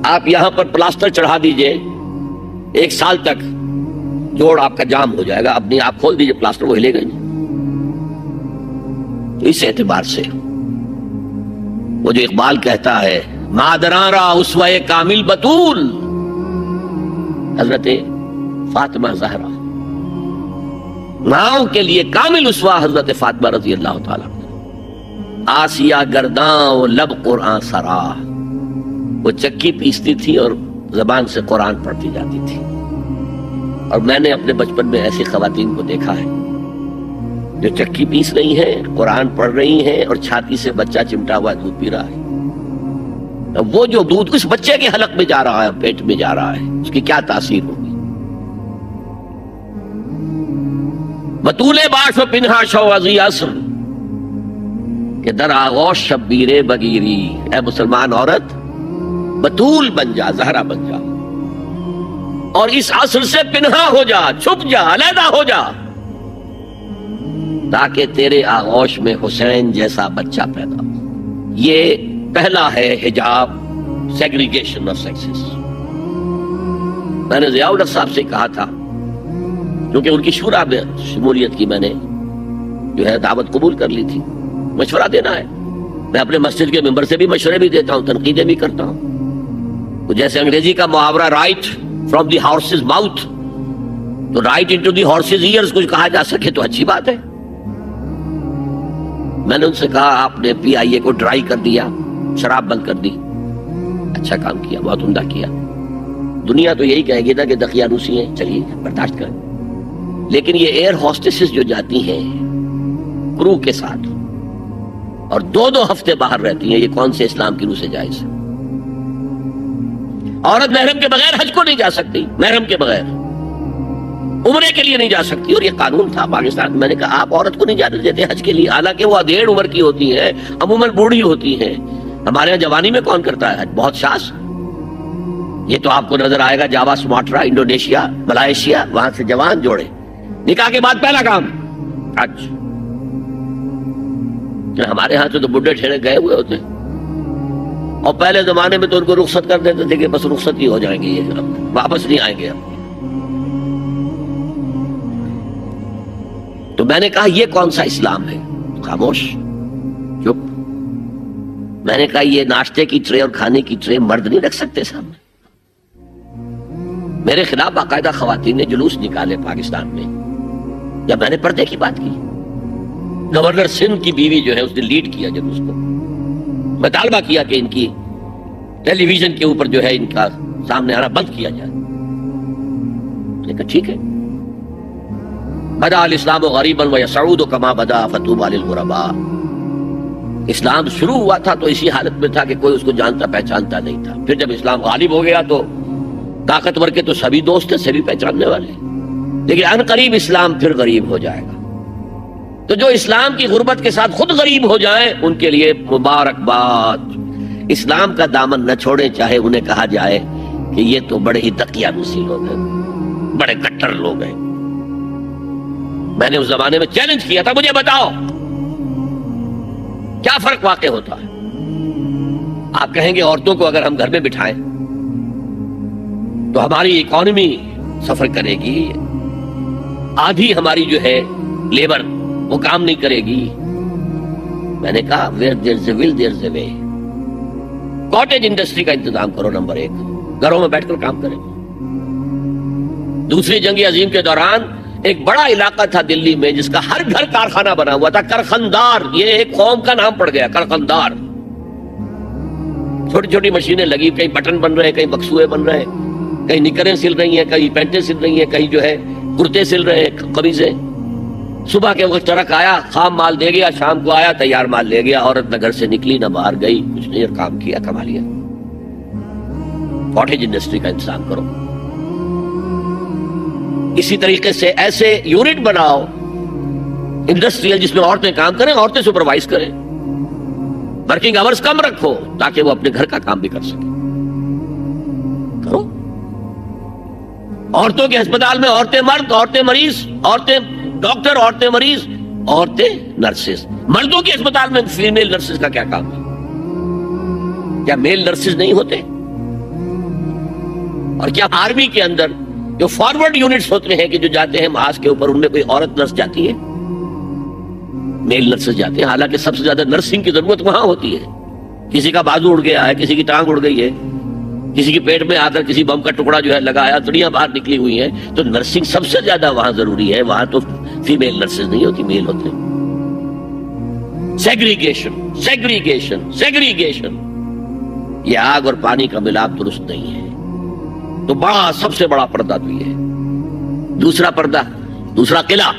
Speaker 1: آپ یہاں پر پلاسٹر چڑھا دیجئے، 1 سال تک جوڑ آپ کا جام ہو جائے گا، اپنی آپ کھول دیجئے پلاسٹر، وہ ہلے گا نہیں۔ تو اس اعتبار سے وہ جو اقبال کہتا ہے، مادراں را اسوہ کامل بطول، حضرت فاطمہ زہرا، ماؤں کے لیے کامل اسوہ حضرت فاطمہ رضی اللہ تعالیٰ، آسیہ گرداں و لب قرآن سرا، وہ چکی پیستی تھی اور زبان سے قرآن پڑھتی جاتی تھی۔ اور میں نے اپنے بچپن میں ایسی خواتین کو دیکھا ہے جو چکی پیس رہی ہیں، قرآن پڑھ رہی ہیں، اور چھاتی سے بچہ چمٹا ہوا دودھ پی رہا ہے۔ اب وہ جو دودھ اس بچے کے حلق میں جا رہا ہے، پیٹ میں جا رہا ہے، اس کی کیا تاثیر ہوگی؟ بطول باش و پنہا شو ازی اصر کہ در آغوش شبیر بگیری، اے مسلمان عورت بطول بن جا، زہرا بن جا، اور اس عصر سے پنہا ہو جا، چھپ جا، علیحدہ ہو جا، تاکہ تیرے آغوش میں حسین جیسا بچہ پیدا ہو۔ یہ پہلا ہے حجاب، سیگریگیشن آف سیکسز۔ میں نے ضیاء الحق صاحب سے کہا تھا، کیونکہ ان کی شورا میں شمولیت کی میں نے جو ہے دعوت قبول کر لی تھی، مشورہ دینا ہے۔ میں اپنے مسجد کے ممبر سے بھی مشورے بھی دیتا ہوں، تنقیدیں بھی کرتا ہوں۔ تو جیسے انگریزی کا محاورہ right from the horse's mouth, تو right into the horse's ears کچھ کہا جا سکے تو اچھی بات ہے۔ میں نے ان سے کہا، آپ نے PIA کو ڈرائی کر دیا، شراب بند کر دی، اچھا کام کیا، بہت عمدہ کیا۔ دنیا تو یہی کہے گی نا کہ دقیانوسی ہیں، چلیے برداشت کریں۔ لیکن یہ ایئر ہوسٹسز جو جاتی ہیں کرو کے ساتھ اور 2 ہفتے باہر رہتی ہیں، یہ کون سے اسلام کی روح سے جائز ہے؟ عورت محرم کے بغیر حج کو نہیں جا سکتی، محرم کے بغیر عمرے کے لیے نہیں جا سکتی، اور یہ قانون تھا پاکستان۔ میں نے کہا آپ عورت کو نہیں جانے دیتے حج کے لیے، حالانکہ وہ ادھیڑ عمر کی ہوتی ہے، عموماً بوڑھی ہوتی ہیں۔ ہمارے یہاں جوانی میں کون کرتا ہے حج؟ بہت شاس۔ یہ تو آپ کو نظر آئے گا جاوا، سماٹرا، انڈونیشیا، ملائیشیا، وہاں سے جوان جوڑے، نکاح کے بعد پہلا کام حج۔ ہمارے ہاں سے تو بڈھے ٹھیرے گئے ہوئے ہوتے ہیں، اور پہلے زمانے میں تو ان کو رخصت کر دیتے تھے کہ بس رخصت ہی ہو جائیں گے، یہ واپس نہیں آئیں گے اب۔ تو میں نے کہا یہ کون سا اسلام ہے؟ خاموش، چپ۔ میں نے کہا یہ ناشتے کی ٹرے اور کھانے کی ٹرے مرد نہیں رکھ سکتے سامنے۔ میرے خلاف باقاعدہ خواتین نے جلوس نکالے پاکستان میں جب میں نے پردے کی بات کی۔ گورنر سندھ کی بیوی جو ہے اس نے لیڈ کیا جلوس کو، مطالبہ کیا کہ ان کی ٹیلی ویژن کے اوپر جو ہے ان کا سامنے آنا بند کیا جائے۔ میں نے کہا ٹھیک ہے۔ بدا الاسلام غریبا ویسعود کما بدا فطوبی للغرباء۔ اسلام شروع ہوا تھا تو اسی حالت میں تھا کہ کوئی اس کو جانتا پہچانتا نہیں تھا، پھر جب اسلام غالب ہو گیا تو طاقتور کے تو سبھی دوست ہیں، سبھی پہچاننے والے، لیکن ان قریب اسلام پھر غریب ہو جائے گا۔ تو جو اسلام کی غربت کے ساتھ خود غریب ہو جائیں ان کے لیے مبارکباد. اسلام کا دامن نہ چھوڑے، چاہے انہیں کہا جائے کہ یہ تو بڑے ہی دقیانوسی لوگ ہیں، بڑے کٹر لوگ ہیں. میں نے اس زمانے میں چیلنج کیا تھا، مجھے بتاؤ کیا فرق واقع ہوتا ہے. آپ کہیں گے عورتوں کو اگر ہم گھر میں بٹھائیں تو ہماری اکانومی سفر کرے گی، آدھی ہماری جو ہے لیبر وہ کام نہیں کرے گی. میں نے کہا where there's a will there's a way. Cottage industry کا انتظام کرو. نمبر 1، گھروں میں بیٹھ کر کام کریں. دوسری جنگ عظیم کے دوران ایک بڑا علاقہ تھا دلی میں جس کا ہر گھر کارخانہ بنا ہوا تھا، کرخندار. یہ ایک قوم کا نام پڑ گیا، کرخندار. چھوٹی چھوٹی مشینیں لگی، کہیں بٹن بن رہے ہیں، کہیں بکسوئے بن رہے ہیں، کہیں نکریں سل رہی ہیں، کہیں پینٹیں سل رہی ہیں، کہیں جو ہے کرتے سل رہے ہیں، قمیضیں. صبح کے وقت ٹرک آیا، خام مال دے گیا، شام کو آیا، تیار مال لے گیا. عورت نہ گھر سے نکلی نہ باہر گئی، کچھ نہیں، اور کام کیا، کما لیا. کاٹیج انڈسٹری کا انتظام کرو. اسی طریقے سے ایسے یونٹ بناؤ انڈسٹریل جس میں عورتیں کام کریں، عورتیں سپروائز کریں. ورکنگ آورز کم رکھو تاکہ وہ اپنے گھر کا کام بھی کر سکیں. کرو. عورتوں کے ہسپتال میں عورتیں مرد، عورتیں مریض، عورتیں ڈاکٹر، عورتیں مریض، عورتیں نرسز. مردوں کے ہسپتال میں فیمیل نرسز کا کیا کام ہے؟ کیا میل نرسز نہیں ہوتے؟ اور کیا آرمی کے اندر جو فارورڈ یونٹس ہوتے ہیں کہ جو جاتے ہیں محاذ کے اوپر، ان میں کوئی عورت نرس جاتی ہے؟ میل نرسز جاتے ہیں. حالانکہ سب سے زیادہ نرسنگ کی ضرورت وہاں ہوتی ہے. کسی کا بازو اڑ گیا ہے، کسی کی ٹانگ اڑ گئی ہے، کسی کے پیٹ میں آ کر کسی بم کا ٹکڑا جو ہے لگایا، تڑیاں باہر نکلی ہوئی ہیں، تو نرسنگ سب سے زیادہ وہاں ضروری ہے. وہاں تو فیمیل نرسز نہیں ہوتی، میل ہوتے ہیں. Segregation, segregation, segregation. یہ آگ اور پانی کا ملاپ درست نہیں ہے. تو بڑا سب سے بڑا پردہ تو یہ ہے. دوسرا پردہ، دوسرا قلعہ،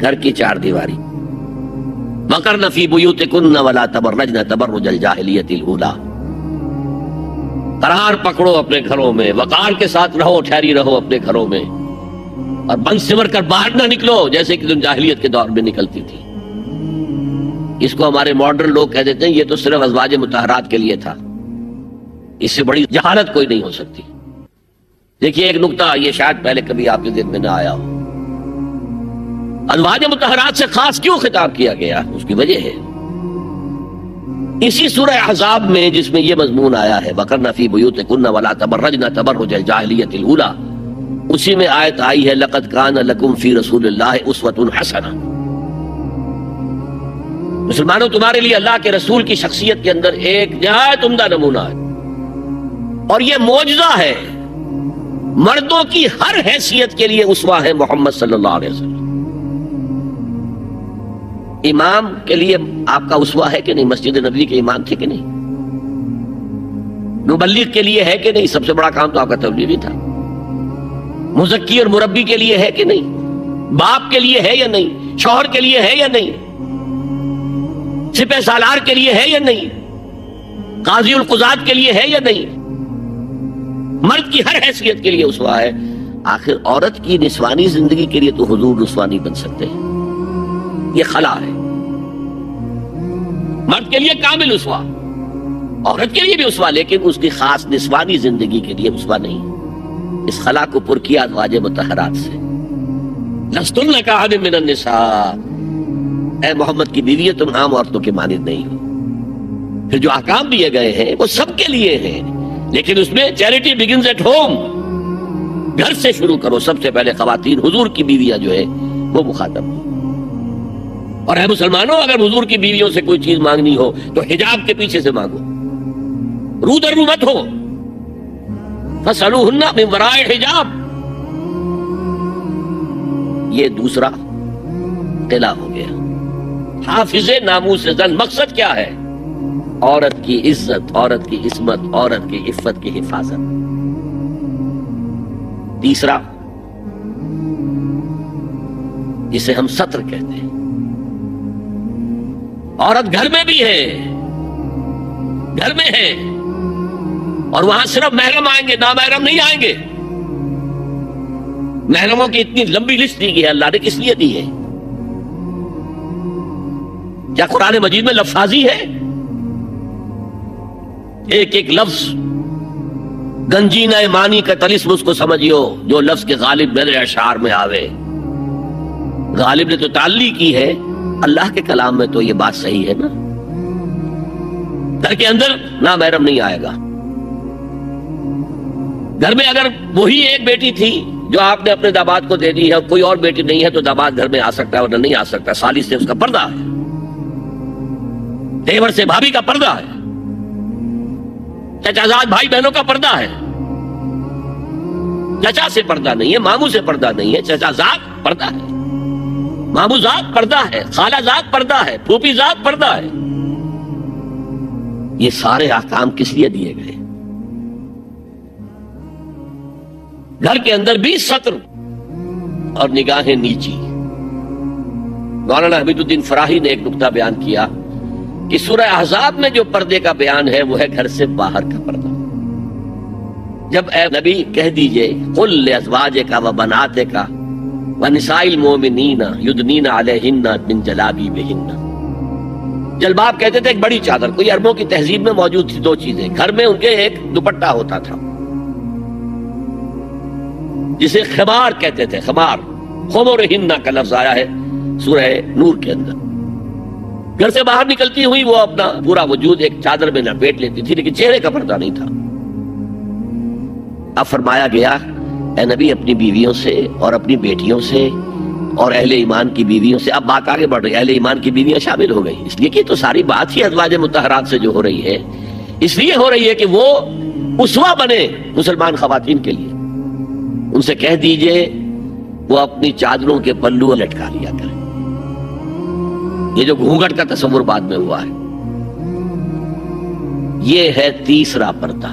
Speaker 1: گھر کی چار دیواری. وَقَرْنَ فِي بُيُوتِكُنَّ وَلَا تَبَرَّجْنَ تَبَرُّجَ الْجَاهِلِيَّةِ الْأُولَىٰ. قرار پکڑو اپنے گھروں میں، وقار کے ساتھ رہو، ٹھہری رہو اپنے گھروں میں، اور بند سمر کر باہر نہ نکلو جیسے کہ تم جاہلیت کے دور میں نکلتی تھی. اس کو ہمارے ماڈرن لوگ کہہ دیتے ہیں یہ تو صرف ازواج مطہرات کے لیے تھا. اس سے بڑی جہالت کوئی نہیں ہو سکتی. دیکھیے ایک نکتہ، یہ شاید پہلے کبھی آپ کے ذہن میں نہ آیا ہو. ازواج مطہرات سے خاص کیوں خطاب کیا گیا؟ اس کی وجہ ہے اسی سورہ احزاب میں جس میں یہ مضمون آیا ہے وَقَرْنَ فِي بُيُوتِكُنَّ وَلَا تَبَرَّجْنَ تَبَرُّجَ الْجَاهِلِيَّةِ الْأُولَىٰ. اسی میں آیت آئی ہے لَقَدْ كَانَ لَكُمْ فِي رَسُولِ اللَّهِ أُسْوَةٌ حَسَنَةٌ. مسلمانوں تمہارے لیے اللہ کے رسول کی شخصیت کے اندر ایک نہایت عمدہ نمونہ ہے، اور یہ معجزہ ہے. مردوں کی ہر حیثیت کے لیے اسوہ ہے محمد صلی اللہ علیہ وسلم. امام کے لیے آپ کا اسوہ ہے کہ نہیں؟ مسجد نبوی کے امام تھے کہ نہیں؟ مبلغ کے لیے ہے کہ نہیں؟ سب سے بڑا کام تو آپ کا تبلیغی تھا. مزکی اور مربی کے لیے ہے کہ نہیں؟ باپ کے لیے ہے یا نہیں؟ شوہر کے لیے ہے یا نہیں؟ سپہ سالار کے لیے ہے یا نہیں؟ قاضی القضات کے لیے ہے یا نہیں؟ مرد کی ہر حیثیت کے لیے اسوہ ہے. آخر عورت کی نسوانی زندگی کے لیے تو حضور رسوا نہیں بن سکتے. یہ خلا ہے. مرد کے لیے کامل اسوہ، عورت کے لیے بھی اسوہ، لیکن اس کی خاص نسوانی زندگی کے لیے اسوہ نہیں. اس خلا کو پر کیا ازواج مطہرات سے. لستن کاحد من النساء، اے محمد کی بیوی تم عام عورتوں کے مانند نہیں ہو. پھر جو احکام دیے گئے ہیں وہ سب کے لیے ہیں، لیکن اس میں چیریٹی بگنز ایٹ ہوم. گھر سے شروع کرو. سب سے پہلے خواتین، حضور کی بیویاں جو ہے وہ مخاطب ہو. اور اے مسلمانوں اگر حضور کی بیویوں سے کوئی چیز مانگنی ہو تو حجاب کے پیچھے سے مانگو، رو در رو مت ہو. فَاسْأَلُوهُنَّ مِن وَرَاءِ الْحِجَابِ. یہ دوسرا قلعہ ہو گیا. حافظ ناموس زن. مقصد کیا ہے؟ عورت کی عزت، عورت کی عصمت، عورت کی عفت کی حفاظت. تیسرا جسے ہم ستر کہتے ہیں. عورت گھر میں بھی ہے، گھر میں ہے، اور وہاں صرف محرم آئیں گے، نامحرم نہیں آئیں گے. محرموں کی اتنی لمبی لسٹ دی گئی ہے، اللہ نے کس لیے دی ہے؟ کیا قرآن مجید میں لفظی ہے؟ ایک ایک لفظ گنجینہ معنی کا طلسم اس کو سمجھیو جو لفظ کے غالب میرے اشعار میں آوے. غالب نے تو تعلیق کی ہے، اللہ کے کلام میں تو یہ بات صحیح ہے نا. گھر کے اندر نامحرم نہیں آئے گا. گھر میں اگر وہی ایک بیٹی تھی جو آپ نے اپنے داماد کو دے دی ہے اور کوئی اور بیٹی نہیں ہے تو داماد گھر میں آ سکتا ہے اور نہیں آ سکتا. سالی سے اس کا پردہ ہے، دیور سے بھابھی کا پردہ ہے، چچا زاد بھائی بہنوں کا پردہ ہے. چچا سے پردہ نہیں ہے، ماموں سے پردہ نہیں ہے، چچا زاد پردہ ہے، ماموں زاد پردہ ہے، خالہ زاد پردہ ہے، پھوپھی زاد پردہ ہے. یہ سارے احکام کس لیے دیے گئے؟ گھر کے اندر بھی ستر اور نگاہیں نیچی. مولانا حمید الدین فراہی نے ایک نقطہ بیان کیا کہ سورہ احزاب میں جو پردے کا بیان ہے وہ ہے گھر سے باہر کا پردہ. جب اے نبی کہہ دیجئے قل لازواجک و بناتک و نساء المؤمنین یدنین علیہن من جلابیبہن. جلباب کہتے تھے ایک بڑی چادر. کوئی عربوں کی تہذیب میں موجود تھی دو چیزیں. گھر میں ان کے ایک دوپٹہ ہوتا تھا جسے خمار کہتے تھے. خمار خمرہن کا لفظ آیا ہے سورہ نور کے اندر. گھر سے باہر نکلتی ہوئی وہ اپنا پورا وجود ایک چادر میں لپیٹ لیتی تھی لیکن چہرے کا پردہ نہیں تھا. اب فرمایا گیا اے نبی اپنی بیویوں سے اور اپنی بیٹیوں سے اور اہل ایمان کی بیویوں سے. اب بات آگے بڑھ رہی ہے، اہل ایمان کی بیویاں شامل ہو گئی اس لیے کہ تو ساری بات ہی ازواج مطہرات سے جو ہو رہی ہے اس لیے ہو رہی ہے کہ وہ اسوہ بنے مسلمان خواتین کے لیے. ان سے کہہ دیجئے وہ اپنی چادروں کے پلو لٹکا لیا کریں. یہ جو گھونگھٹ کا تصور بعد میں ہوا ہے یہ ہے تیسرا پردہ.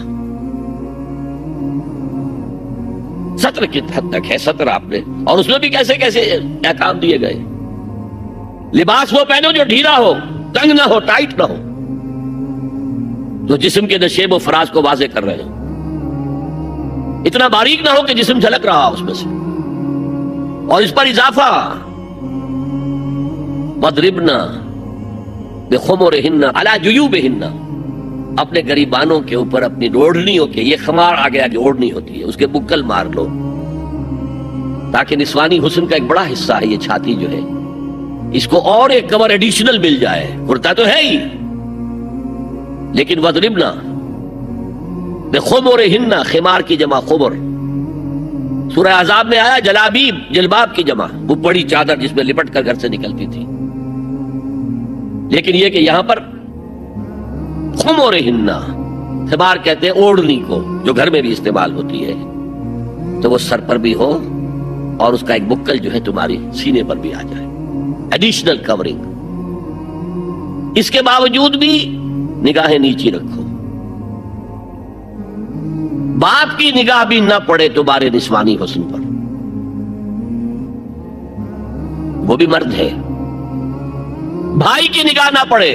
Speaker 1: ستر کی حد تک ہے ستر آپ نے، اور اس میں بھی کیسے کیسے احکام دیے گئے. لباس وہ پہنو جو ڈھیلا ہو، تنگ نہ ہو، ٹائٹ نہ ہو، جو جسم کے نشیب و فراز کو واضح کر رہے ہیں. اتنا باریک نہ ہو کہ جسم جھلک رہا اس میں سے. اور اس پر اضافہ وَاضْرِبْنَ بِخُمُرِهِنَّ عَلَى جُيُوبِهِنَّ. اپنے گریبانوں کے اوپر اپنی اوڑھنیوں کے، یہ خمار آ گیا جو اوڑھنی ہوتی ہے، اس کے بکل مار لو تاکہ نسوانی حسن کا ایک بڑا حصہ ہے یہ چھاتی جو ہے، اس کو اور ایک کور ایڈیشنل مل جائے. کرتا تو ہے ہی لیکن وَاضْرِبْنَ بِخُمُرِهِنَّ، خمار کی جمع خمر. سورہ احزاب میں آیا جلابیب، جلباب کی جمع، وہ بڑی چادر جس میں لپٹ کر گھر سے نکلتی تھی. لیکن یہ کہ یہاں پر خمرہن، خمار کہتے ہیں اوڑھنی کو جو گھر میں بھی استعمال ہوتی ہے، تو وہ سر پر بھی ہو اور اس کا ایک بکل جو ہے تمہاری سینے پر بھی آ جائے، ایڈیشنل کورنگ. اس کے باوجود بھی نگاہیں نیچی رکھو. باپ کی نگاہ بھی نہ پڑے تمہارے نسوانی حسن پر، وہ بھی مرد ہے. بھائی کی نگاہ نہ پڑے.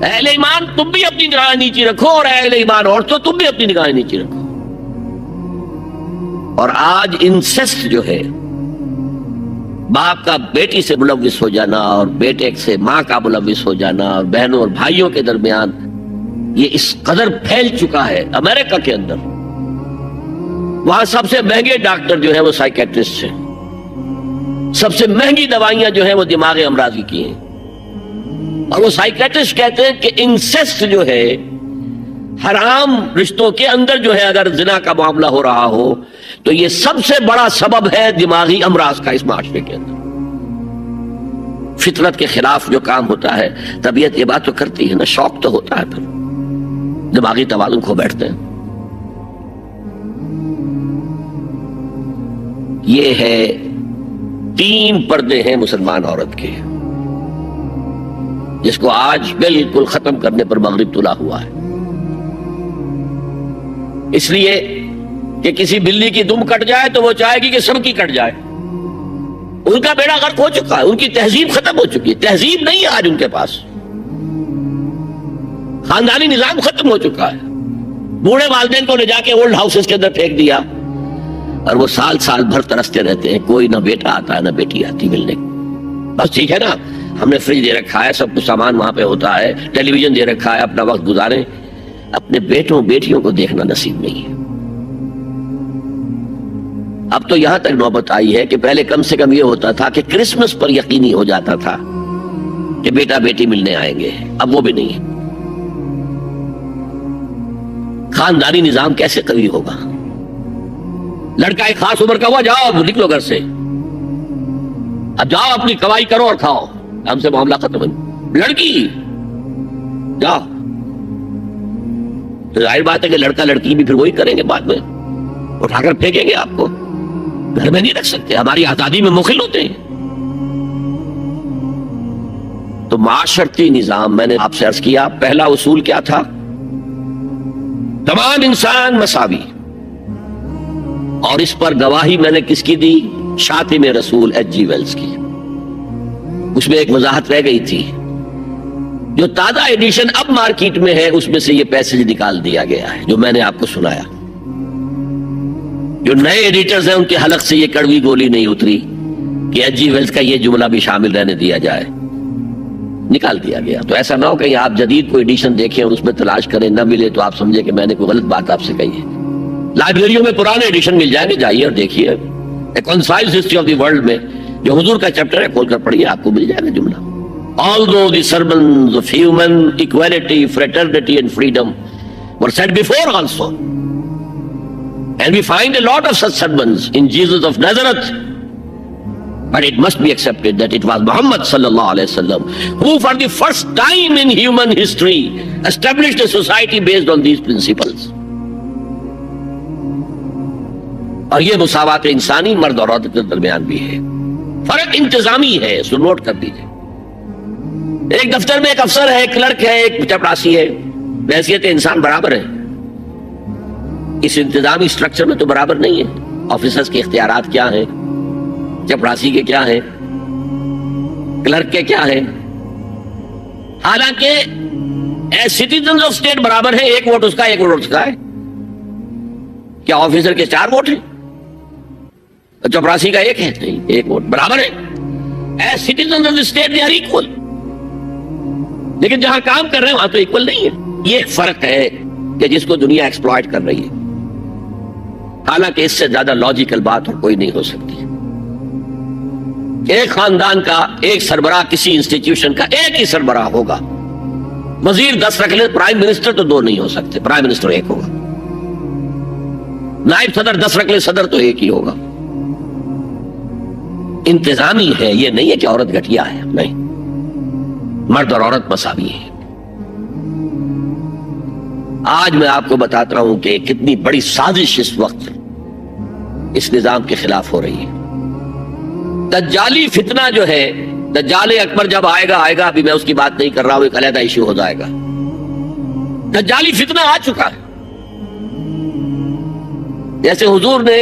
Speaker 1: اہل ایمان تم بھی اپنی نگاہیں نیچی رکھو اور اہل ایمان عورتوں تم بھی اپنی نگاہیں نیچی رکھو. اور آج انسیسٹ جو ہے، باپ کا بیٹی سے ملوث ہو جانا اور بیٹے سے ماں کا ملوث ہو جانا اور بہنوں اور بھائیوں کے درمیان، یہ اس قدر پھیل چکا ہے. امریکہ کے اندر وہاں سب سے مہنگے ڈاکٹر جو ہیں وہ سائیکیٹرسٹ ہیں، سب سے مہنگی دوائیاں جو ہیں وہ دماغ امراضی کی ہیں. اور وہ سائیکیٹرسٹ کہتے ہیں کہ انسیسٹ جو ہے، حرام رشتوں کے اندر جو ہے اگر زنا کا معاملہ ہو رہا ہو تو یہ سب سے بڑا سبب ہے دماغی امراض کا اس معاشرے کے اندر. فطرت کے خلاف جو کام ہوتا ہے، طبیعت یہ بات تو کرتی ہے نا، شوق تو ہوتا ہے، پھر دماغی توازن کھو بیٹھتے ہیں. یہ ہے 3 پردے ہیں مسلمان عورت کے، جس کو آج بالکل ختم کرنے پر مغرب طلوع ہوا ہے. اس لیے کہ کسی بلی کی دم کٹ جائے تو وہ چاہے گی کہ سب کی کٹ جائے. ان کا بیڑا غرق ہو چکا ہے، ان کی تہذیب ختم ہو چکی ہے. تہذیب نہیں ہے آج ان کے پاس، خاندانی نظام ختم ہو چکا ہے. بوڑھے والدین کو لے جا کے اولڈ ہاؤسز کے اندر پھینک دیا اور وہ سال سال بھر ترستے رہتے ہیں، کوئی نہ بیٹا آتا ہے نہ بیٹی آتی ملنے. بس ٹھیک ہے نا، ہم نے فریج دے رکھا ہے، سب کچھ سامان وہاں پہ ہوتا ہے، ٹیلی ویژن دے رکھا ہے، اپنا وقت گزاریں، اپنے بیٹوں بیٹیوں کو دیکھنا نصیب نہیں ہے۔ اب تو یہاں تک نوبت آئی ہے کہ پہلے کم سے کم یہ ہوتا تھا کہ کرسمس پر یقینی ہو جاتا تھا کہ بیٹا بیٹی ملنے آئیں گے، اب وہ بھی نہیں ہے۔ خاندانی نظام کیسے قوی ہوگا؟ لڑکا ایک خاص عمر کا ہوا، جاؤ نکلو گھر سے، اب جاؤ اپنی کمائی کرو اور کھاؤ، ہم سے معاملہ ختم ہے۔ لڑکی جاؤ، تو ظاہر بات ہے کہ لڑکا لڑکی بھی پھر وہی کریں گے، بعد میں اٹھا کر پھینکیں گے، آپ کو گھر میں نہیں رکھ سکتے، ہماری آزادی میں مخل ہوتے ہیں۔ تو معاشرتی نظام، میں نے آپ سے عرض کیا، پہلا اصول کیا تھا؟ تمام انسان مساوی، اور اس پر گواہی میں نے کس کی دی؟ شاتم رسول ایچ جی ویلز کی۔ اس میں ایک وضاحت رہ گئی تھی، جو تازہ ایڈیشن اب مارکیٹ میں ہے اس میں سے یہ پیسج نکال دیا گیا ہے جو میں نے آپ کو سنایا۔ جو نئے ایڈیٹرز ہیں ان کے حلق سے یہ کڑوی گولی نہیں اتری کہ ایچ جی ویلز کا یہ جملہ بھی شامل رہنے دیا جائے، نکال دیا گیا۔ تو ایسا نہ ہو کہ آپ جدید کوئی ایڈیشن دیکھیں اور اس میں تلاش کریں، نہ ملے تو آپ سمجھے کہ میں نے کوئی غلط بات آپ سے کہی ہے۔ لائبریریوں میں پرانے ایڈیشن مل جائیں گے، جائیے اور دیکھیے، a concise history of the world میں جو حضور کا چیپٹر ہے کھول کر پڑھیے، آپ کو مل جائے گا جملہ۔ Although the sermons of human equality, fraternity and freedom were said before also, and we find a lot of such sermons in Jesus of Nazareth, but it must be accepted that it was Muhammad sallallahu alaihi wasallam who for the first time in human history established a society based on these principles. اور یہ مساوات انسانی مرد اور عورت کے درمیان بھی ہے، فرق انتظامی ہے، اس کو نوٹ کر دیجئے۔ ایک دفتر میں ایک افسر ہے، ایک کلرک ہے، ایک چپراسی ہے، بحیثیت انسان برابر ہے، اس انتظامی سٹرکچر میں تو برابر نہیں ہے۔ آفیسرز کے اختیارات کیا ہیں، چپراسی کے کیا ہیں، کلرک کے کیا ہیں، حالانکہ ایز سٹیزنز آف اسٹیٹ برابر ہے، ایک ووٹ اس کا، ایک ووٹ اس کا ہے۔ کیا آفیسر کے 4 ووٹ ہیں؟ چپراسی کا ایک ہے؟ نہیں، ایک ووٹ برابر ہے۔ As citizens of state they are equal, لیکن جہاں کام کر رہے ہیں وہاں تو ایکول نہیں ہے۔ یہ فرق ہے کہ جس کو دنیا ایکسپلائٹ کر رہی ہے، حالانکہ اس سے زیادہ لاجیکل بات اور کوئی نہیں ہو سکتی۔ ایک خاندان کا ایک سربراہ، کسی انسٹیٹیوشن کا ایک ہی سربراہ ہوگا، وزیر 10 رکھ لے، پرائم منسٹر تو 2 نہیں ہو سکتے، پرائم منسٹر ایک ہوگا، نائب صدر 10 رکھ لے، صدر تو ایک ہی ہوگا۔ انتظامی ہے، یہ نہیں ہے کہ عورت گھٹیا ہے، نہیں، مرد اور عورت مساوی ہے۔ آج میں آپ کو بتاتا ہوں کہ کتنی بڑی سازش اس وقت اس نظام کے خلاف ہو رہی ہے۔ دجالی فتنہ جو ہے، دجال اکبر جب آئے گا، ابھی میں اس کی بات نہیں کر رہا ہوں، ایک علیحدہ ایشو ہو جائے گا۔ دجالی فتنہ آ چکا ہے۔ جیسے حضور نے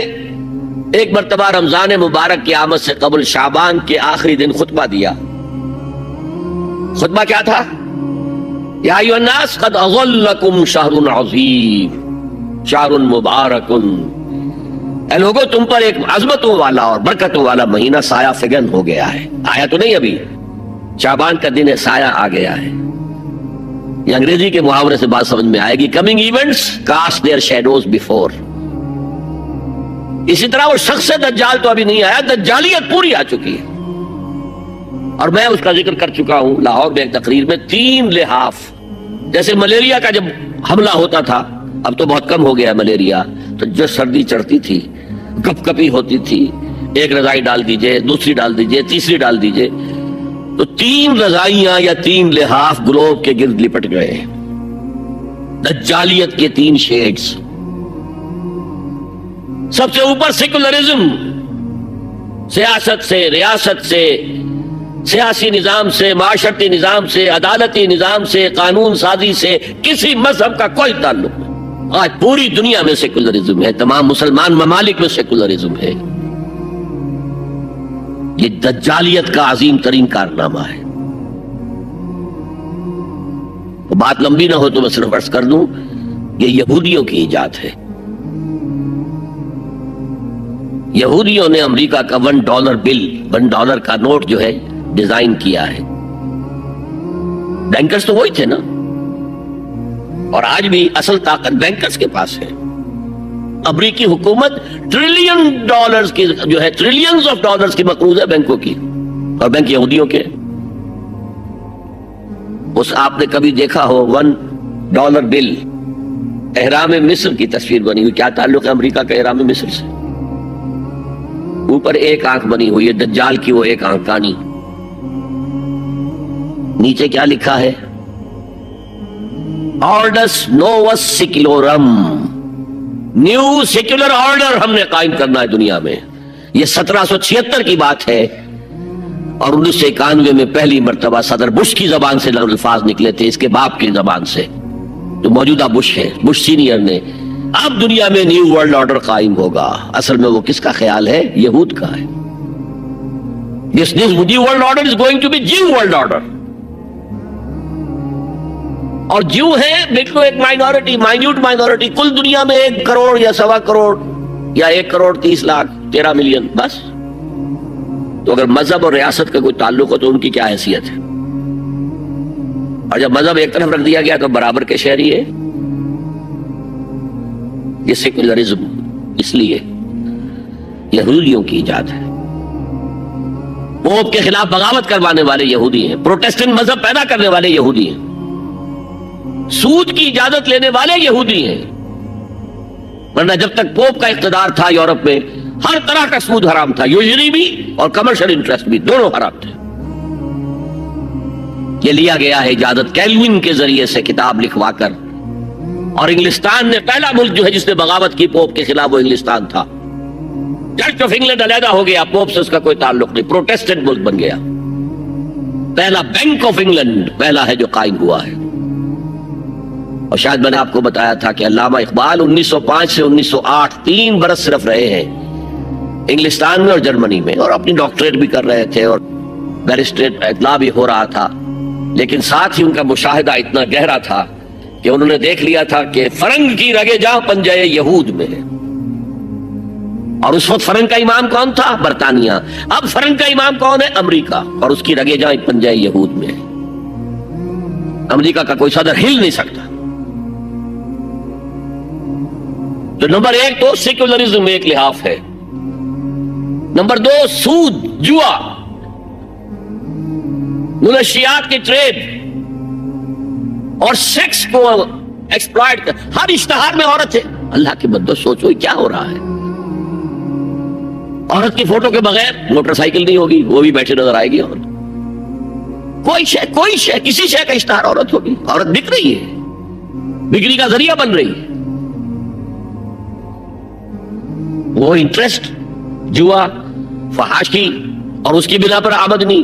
Speaker 1: ایک مرتبہ رمضان مبارک کی آمد سے قبل شعبان کے آخری دن خطبہ دیا۔ خطبہ کیا تھا؟ یا ایھا الناس قد اظلکم شہر عظیم شہر مبارک، اے لوگوں تم پر ایک عظمتوں والا اور برکتوں والا مہینہ سایہ فگن ہو گیا ہے۔ آیا تو نہیں ابھی، شعبان کا دن ہے، سایہ آ گیا ہے۔ یہ انگریزی کے محاورے سے بات سمجھ میں آئے گی، coming events cast their shadows before. اسی طرح وہ شخص دجال تو ابھی نہیں آیا، دجالیت پوری آ چکی ہے، اور میں اس کا ذکر کر چکا ہوں لاہور میں ایک تقریر میں۔ 3 لحاف، جیسے ملیریا کا جب حملہ ہوتا تھا، اب تو بہت کم ہو گیا ملیریا، تو جو سردی چڑھتی تھی، کپ کپی ہوتی تھی، ایک رضائی ڈال دیجئے، دوسری ڈال دیجئے، تیسری ڈال دیجئے، تو 3 رضائیاں یا 3 لحاف گلوب کے گرد لپٹ گئے۔ دجالیت کے 3 شیڈز۔ سب سے اوپر سیکولرزم، سیاست سے، ریاست سے، سیاسی نظام سے، معاشرتی نظام سے، عدالتی نظام سے، قانون سازی سے کسی مذہب کا کوئی تعلق نہیں۔ آج پوری دنیا میں سیکولرزم ہے، تمام مسلمان ممالک میں سیکولرزم ہے۔ یہ دجالیت کا عظیم ترین کارنامہ ہے۔ بات لمبی نہ ہو تو میں صرف عرض کر دوں، یہ یہودیوں کی ایجاد ہے۔ یہودیوں نے امریکہ کا $1 بل، $1 کا نوٹ جو ہے، ڈیزائن کیا ہے. بینکرز تو وہی تھے نا, اور آج بھی اصل طاقت بینکرز کے پاس ہے. امریکی حکومت ٹریلین ڈالرز کی جو ہے, ٹریلینز آف ڈالرز کی مقروض ہے بینکوں کی, اور بینک یہودیوں کے. اس آپ نے کبھی دیکھا ہو $1 بل, احرام مصر کی تصویر بنی ہوئی. کیا تعلق ہے امریکہ کا احرام مصر سے؟ اوپر ایک آنکھ بنی ہوئی ہے دجال کی, وہ ایک آنکھ کانی. نیچے کیا لکھا ہے؟ آرڈس نووس سیکولورم, نیو سیکولر آرڈر ہم نے قائم کرنا ہے دنیا میں. یہ 1776 کی بات ہے, اور 1991 میں پہلی مرتبہ صدر بش کی زبان سے الفاظ نکلے تھے, اس کے باپ کی زبان سے, جو موجودہ بش ہے, بش سینئر نے. اب دنیا میں نیو ورلڈ آرڈر قائم ہوگا. اصل میں وہ کس کا خیال ہے؟ یہود کا ہے. This new world order is going to be Jew world order. اور جو ہے بالکل ایک مائنورٹی, مائنیوٹ مائنورٹی. کل دنیا میں 1 کروڑ یا 1.25 کروڑ یا 1 کروڑ 30 لاکھ 13 ملین بس. تو اگر مذہب اور ریاست کا کوئی تعلق ہو تو ان کی کیا حیثیت ہے؟ اور جب مذہب ایک طرف رکھ دیا گیا تو برابر کے شہری ہے. یہ سیکولرزم اس لیے یہودیوں کی ایجاد ہے. پوپ کے خلاف بغاوت کروانے والے یہودی ہیں, پروٹیسٹنٹ مذہب پیدا کرنے والے یہودی ہیں, سود کی اجازت لینے والے یہودی ہیں. ورنہ جب تک پوپ کا اقتدار تھا یورپ میں, ہر طرح کا سود حرام تھا, یوزری بھی اور کمرشل انٹرسٹ بھی, دونوں حرام تھے. یہ لیا گیا ہے اجازت کیلوین کے ذریعے سے کتاب لکھوا کر. اور انگلستان نے پہلا ملک جو ہے جس نے بغاوت کی پوپ کے خلاف, وہ انگلستان تھا. چرچ آف انگلینڈ علیحدہ ہو گیا, پوپ سے اس کا کوئی تعلق نہیں, پروٹیسٹنٹ ملک بن گیا. پہلا بینک آف انگلینڈ پہلا ہے جو قائم ہوا ہے. اور شاید میں نے آپ کو بتایا تھا کہ علامہ اقبال 1905 سے 1908 3 برس صرف رہے ہیں انگلستان میں اور جرمنی میں, اور اپنی ڈاکٹریٹ بھی کر رہے تھے اور بیرسٹریٹ اطلاع بھی ہو رہا تھا. لیکن ساتھ ہی ان کا مشاہدہ اتنا گہرا تھا کہ انہوں نے دیکھ لیا تھا کہ فرنگ کی رگے جاں پنجے یہود میں ہے. اور اس وقت فرنگ کا امام کون تھا؟ برطانیہ. اب فرنگ کا امام کون ہے؟ امریکہ, اور اس کی رگے جاں پنجے یہود میں ہے. امریکہ کا کوئی صدر ہل نہیں سکتا. تو نمبر 1 تو سیکولرزم ایک لحاظ ہے. نمبر 2 سود, جوا, منشیات کی ٹریڈ اور سیکس کو ایکسپلائٹ. ہر اشتہار میں عورت ہے. اللہ کی بندو سوچو کیا ہو رہا ہے. عورت کی فوٹو کے بغیر موٹر سائیکل نہیں ہوگی, وہ بھی بیٹھے نظر آئے گی. اور کوئی شے کسی شے کا اشتہار عورت ہوگی. عورت بک رہی ہے, بکری کا ذریعہ بن رہی ہے. وہ انٹرسٹ, جوا, فحاشی اور اس کی بنا پر آمدنی,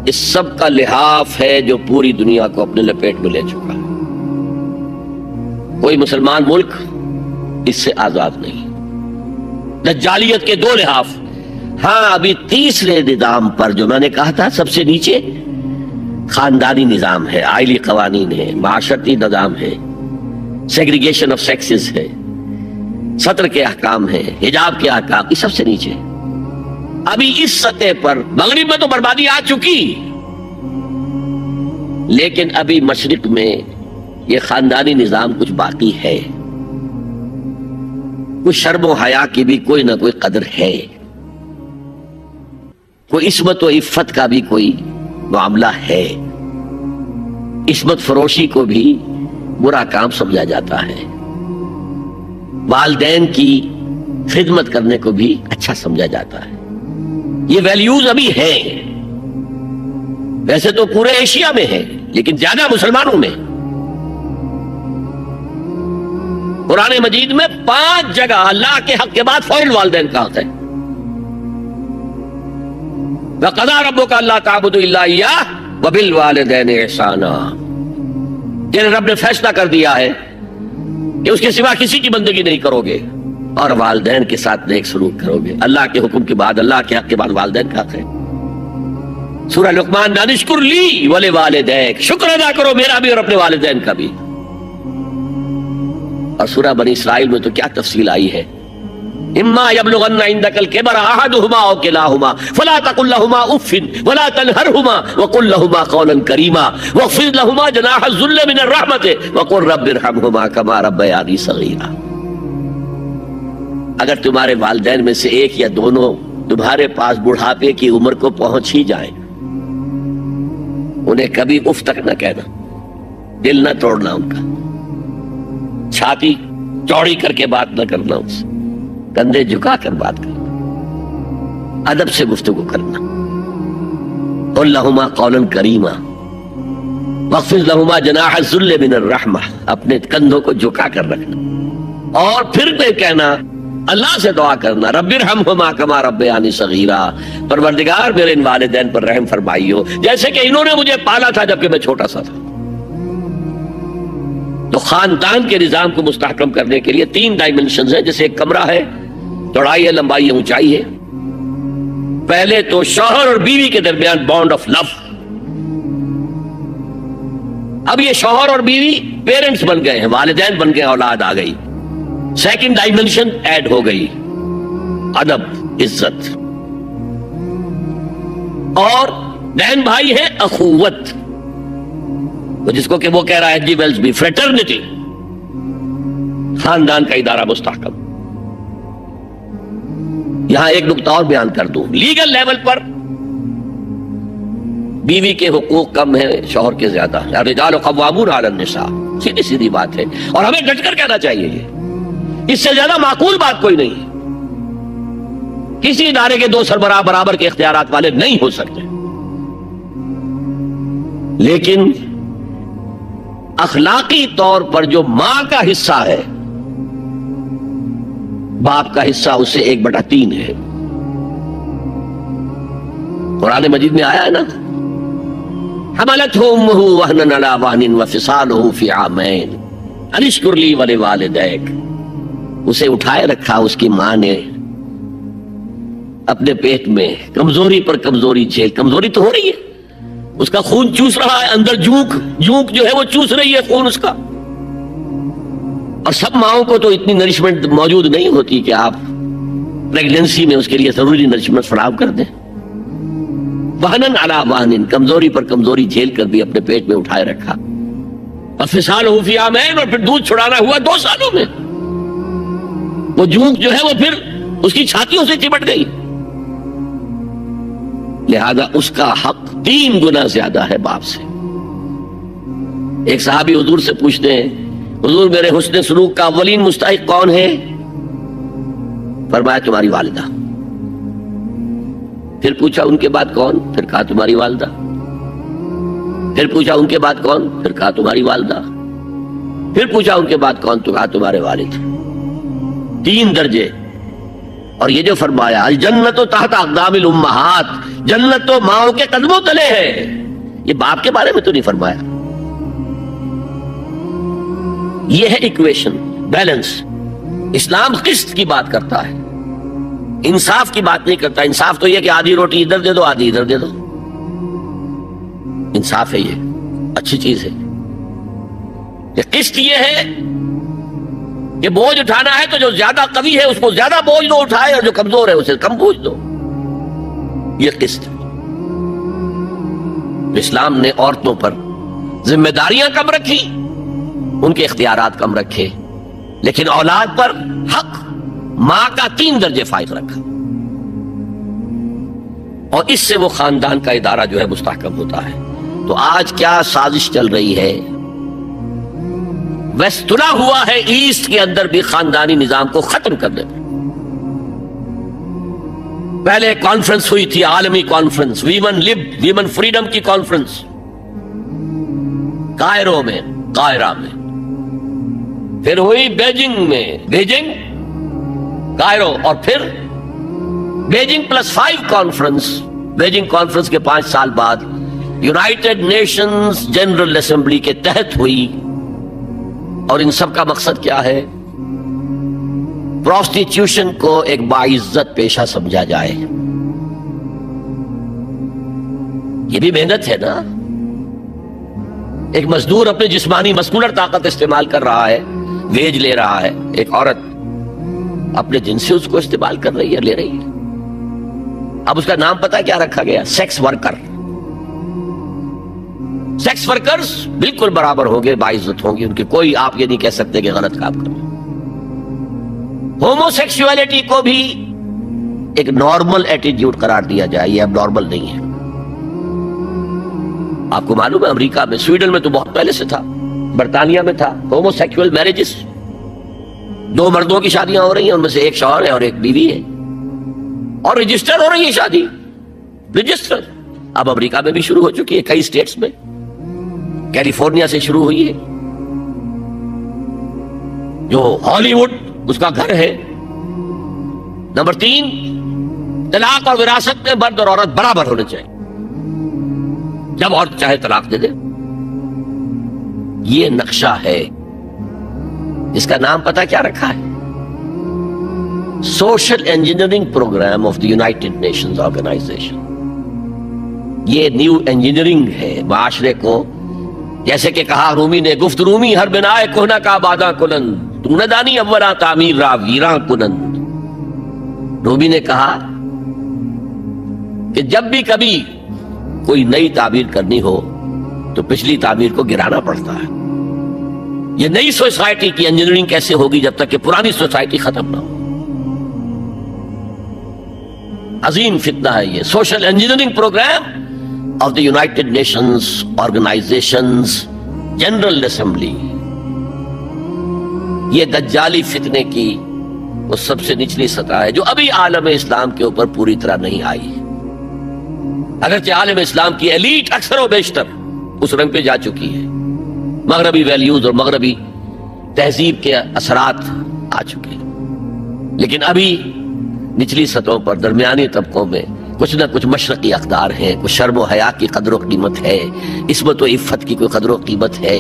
Speaker 1: اس سب کا لحاف ہے جو پوری دنیا کو اپنے لپیٹ میں لے چکا ہے. کوئی مسلمان ملک اس سے آزاد نہیں. دجالیت کے 2 لحاف. ہاں ابھی تیسرے نظام پر جو میں نے کہا تھا سب سے نیچے خاندانی نظام ہے, آئلی قوانین ہے, معاشرتی نظام ہے, سیگریگیشن آف سیکسز ہے, سطر کے احکام ہیں, حجاب کے احکام, یہ سب سے نیچے. ابھی اس سطح پر مغرب میں تو بربادی آ چکی, لیکن ابھی مشرق میں یہ خاندانی نظام کچھ باقی ہے. کوئی شرم و حیا کی بھی کوئی نہ کوئی قدر ہے, کوئی عصمت و عفت کا بھی کوئی معاملہ ہے. عصمت فروشی کو بھی برا کام سمجھا جاتا ہے, والدین کی خدمت کرنے کو بھی اچھا سمجھا جاتا ہے. یہ ویلیوز ابھی ہیں. ویسے تو پورے ایشیا میں ہے, لیکن زیادہ مسلمانوں میں. قرآن مجید میں 5 جگہ اللہ کے حق کے بعد فوراً والدین کا حق ہے. وَقَضَىٰ رَبُّكَ أَلَّا تَعْبُدُوا إِلَّا إِيَّاهُ وَبِالْوَالِدَيْنِ إِحْسَانًا. تیرے رب نے فیصلہ کر دیا ہے کہ اس کے سوا کسی کی بندگی نہیں کرو گے, اور والدین کے ساتھ نیک سلوک کرو گے. اللہ کے حکم کے بعد, اللہ کے حق کے بعد والدین کا حق ہے. سورہ لقمان میں انشکر لی ولوالدیک, شکر ادا کرو میرا بھی اور اپنے والدین کا بھی. اور سورہ بنی اسرائیل میں تو کیا تفصیل آئی ہے اما یبلغن عندک الکبر احدہما او کلاہما فلا تقل لہما اف ولا تنہرہما وقل لہما قولا کریما واخفض لہما جناح الذل من الرحمۃ وقل رب ارحمہما کما ربیانی صغیرا. اگر تمہارے والدین میں سے ایک یا دونوں تمہارے پاس بڑھاپے کی عمر کو پہنچ ہی جائیں، انہیں کبھی اف تک نہ کہنا، دل نہ توڑنا ان کا، چھاتی چوڑی کر کے بات نہ کرنا، ان سے کندھے جھکا کر بات کرنا، ادب سے گفتگو کرنا. قل لہما قولا کریما واخفض لہما جناح الذل من الرحمہ، اپنے کندھوں کو جھکا کر رکھنا. اور پھر میں کہنا، اللہ سے دعا کرنا، رب ارحمہما کما ربیانی صغیرا، پروردگار میرے ان والدین پر رحم فرمائیو جیسے کہ انہوں نے مجھے پالا تھا جبکہ میں چھوٹا سا تھا. تو خاندان کے نظام کو مستحکم کرنے کے لیے 3 ڈائمنشنز ہیں. جیسے ایک کمرہ ہے، چوڑائی ہے، لمبائی ہے، اونچائی ہے. پہلے تو شوہر اور بیوی کے درمیان بانڈ آف لو. اب یہ شوہر اور بیوی پیرنٹس بن گئے ہیں، والدین بن گئے، اولاد آ گئی. سیکنڈ ڈائمنشن ایڈ ہو گئی، ادب، عزت. اور بہن بھائی ہے، اخوت، جس کو کہ وہ کہہ رہا ہے جی ویلز بھی فریٹرنٹی. خاندان کا ادارہ مستحکم. یہاں ایک نقطہ اور بیان کر دوں، لیگل لیول پر بیوی کے حقوق کم ہیں شوہر کے زیادہ. الرجال قوامون علی النساء، سیدھی سیدھی بات ہے، اور ہمیں ڈٹ کر کہنا چاہیے. یہ اس سے زیادہ معقول بات کوئی نہیں. کسی ادارے کے 2 سربراہ برابر کے اختیارات والے نہیں ہو سکتے. لیکن اخلاقی طور پر جو ماں کا حصہ ہے، باپ کا حصہ اسے 1/3 ہے. قرآن مجید میں آیا ہے نا، حملته امه وهنا على وهن وفصاله في عامين ان اشكر لي ولوالديك. اسے اٹھائے رکھا اس کی ماں نے اپنے پیٹ میں، کمزوری پر کمزوری جھیل. کمزوری تو ہو رہی ہے، اس کا خون چوس رہا ہے اندر، جھونک جو ہے وہ چوس رہی ہے خون اس کا. اور سب ماؤں کو تو اتنی نرشمنٹ موجود نہیں ہوتی کہ آپ پریگننسی میں اس کے لیے ضروری نرشمنٹ فراہم کر دیں. وہنن علی وہن، کمزوری پر کمزوری جھیل کر بھی اپنے پیٹ میں اٹھائے رکھا. وفصالہ فی عامین، اور پھر دودھ چھڑانا ہوا 2 سالوں میں. وہ جھونک جو ہے وہ پھر اس کی چھاتیوں سے چمٹ گئی. لہذا اس کا حق 3 گنا زیادہ ہے باپ سے. ایک صحابی حضور سے پوچھتے ہیں، حضور میرے حسن سلوک کا اولین مستحق کون ہے؟ فرمایا تمہاری والدہ. پھر پوچھا ان کے بعد کون؟ پھر کہا تمہاری والدہ. پھر پوچھا ان کے بعد کون؟ پھر کہا تمہاری والدہ. پھر پوچھا ان کے بعد کون؟ تو کہا تمہارے والد. 3 درجے. اور یہ جو فرمایا الجنت تحت اقدام الامہات، جنت تو ماؤں کے قدموں تلے ہے، یہ باپ کے بارے میں تو نہیں فرمایا. یہ ہے ایکویشن، بیلنس. اسلام قسط کی بات کرتا ہے، انصاف کی بات نہیں کرتا. انصاف تو یہ کہ آدھی روٹی ادھر دے دو آدھی ادھر دے دو، انصاف ہے، یہ اچھی چیز ہے. یہ قسط یہ ہے کہ بوجھ اٹھانا ہے تو جو زیادہ قوی ہے اس کو زیادہ بوجھ دو اٹھائے، اور جو کمزور ہے اسے کم بوجھ دو. یہ قسط. اسلام نے عورتوں پر ذمہ داریاں کم رکھی، ان کے اختیارات کم رکھے، لیکن اولاد پر حق ماں کا 3 درجے فائق رکھا. اور اس سے وہ خاندان کا ادارہ جو ہے مستحکم ہوتا ہے. تو آج کیا سازش چل رہی ہے؟ ویسٹ تلا ہوا ہے ایسٹ کے اندر بھی خاندانی نظام کو ختم کرنے میں. پہلے کانفرنس ہوئی تھی، عالمی کانفرنس، ویمن لب، ویمن فریڈم کی کانفرنس، کائرو میں، قاہرہ میں. پھر ہوئی بیجنگ میں، بیجنگ، کائرو، اور پھر بیجنگ +5 کانفرنس. بیجنگ کانفرنس کے 5 سال بعد یونائٹڈ نیشنز جنرل اسمبلی کے تحت ہوئی. اور ان سب کا مقصد کیا ہے؟ پروسٹیٹیوشن کو ایک باعزت پیشہ سمجھا جائے. یہ بھی محنت ہے نا. ایک مزدور اپنے جسمانی مسکولر طاقت استعمال کر رہا ہے، ویج لے رہا ہے. ایک عورت اپنے جن سے اس کو استعمال کر رہی ہے، لے رہی ہے۔ اب اس کا نام پتہ کیا رکھا گیا؟ Sex worker. سیکس ورکرز بالکل برابر ہوں گے، باعزت ہوں گے، ان کے کوئی آپ یہ نہیں کہہ سکتے کہ غلط کام کریں۔ ہومو سیکسولیٹی کو بھی ایک نارمل ایٹیٹیوڈ قرار دیا جائے، یہ اب نارمل نہیں ہے۔ آپ کو معلوم ہے امریکہ میں، سویڈن میں تو بہت پہلے سے تھا، برطانیہ میں تھا، ہومو سیکسول میرجز، دو مردوں کی شادیاں ہو رہی ہیں، ان میں سے ایک شوہر ہے اور ایک بیوی ہے، اور رجسٹر ہو رہی ہے شادی، رجسٹر۔ اب امریکہ میں بھی شروع ہو چکی ہے، کئی سٹیٹس میں، کیلیفورنیا سے شروع ہوئی ہے، جو ہالی ووڈ اس کا گھر ہے۔ نمبر 3، طلاق اور وراثت میں مرد اور عورت برابر ہونے چاہیے، جب عورت چاہے طلاق دے دے۔ یہ نقشہ ہے، اس کا نام پتہ کیا رکھا ہے؟ Social engineering program of the United Nations organization. یہ نیو انجینئرنگ ہے معاشرے کو، جیسے کہ کہا رومی نے، گفت رومی ہر بنائے کوہنا کا آباداں کنند، تو نہ دانی اولا تعمیر را ویراں کنند۔ رومی نے کہا کہ جب بھی کبھی کوئی نئی تعمیر کرنی ہو تو پچھلی تعمیر کو گرانا پڑتا ہے۔ یہ نئی سوسائٹی کی انجینئرنگ کیسے ہوگی جب تک کہ پرانی سوسائٹی ختم نہ ہو؟ عظیم فتنہ ہے یہ social engineering program of the United Nations organizations general assembly. یہ دجالی فتنے کی وہ سب سے نچلی سطح ہے جو ابھی عالم اسلام کے اوپر پوری طرح نہیں آئی۔ اگرچہ عالم اسلام کی ایلیٹ اکثر و بیشتر اس رنگ پہ جا چکی ہے، مغربی ویلیوز اور مغربی تہذیب کے اثرات آ چکے ہیں، لیکن ابھی نچلی سطحوں پر درمیانی طبقوں میں کچھ نہ کچھ مشرقی اقدار ہیں، کچھ شرم و حیا کی قدر و قیمت ہے، عصمت و عفت کی کوئی قدر و قیمت ہے۔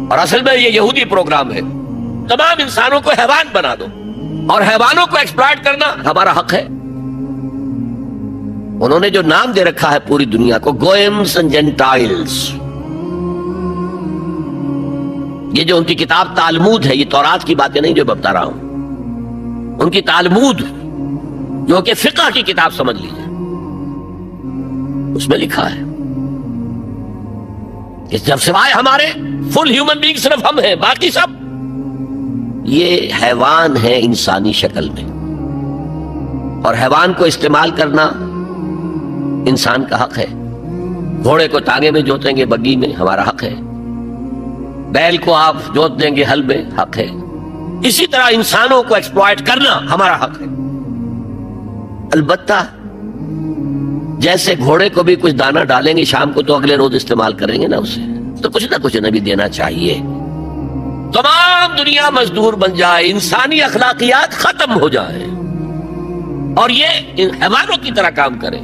Speaker 1: اور اصل میں یہ یہودی پروگرام ہے، تمام انسانوں کو حیوان بنا دو، اور حیوانوں کو ایکسپلائٹ کرنا ہمارا حق ہے۔ انہوں نے جو نام دے رکھا ہے پوری دنیا کو، گوئمز اینڈ جینٹائلز، یہ جو ان کی کتاب تالمود ہے، یہ تورات کی باتیں نہیں جو میں بتا رہا ہوں، ان کی تالمود جو کہ فقہ کی کتاب سمجھ لیجیے، اس میں لکھا ہے کہ جب سوائے ہمارے فل ہیومن بینگ صرف ہم ہیں، باقی سب یہ حیوان ہے انسانی شکل میں، اور حیوان کو استعمال کرنا انسان کا حق ہے۔ گھوڑے کو تانگے میں جوتیں گے بگی میں، ہمارا حق ہے۔ بیل کو آپ جوت دیں گے ہل میں، حق ہے۔ اسی طرح انسانوں کو ایکسپلائٹ کرنا ہمارا حق ہے۔ البتہ جیسے گھوڑے کو بھی کچھ دانہ ڈالیں گے شام کو تو اگلے روز استعمال کریں گے نا اسے، تو کچھ نہ کچھ انہیں بھی دینا چاہیے۔ تمام دنیا مزدور بن جائے، انسانی اخلاقیات ختم ہو جائے اور یہ حیوانوں کی طرح کام کریں،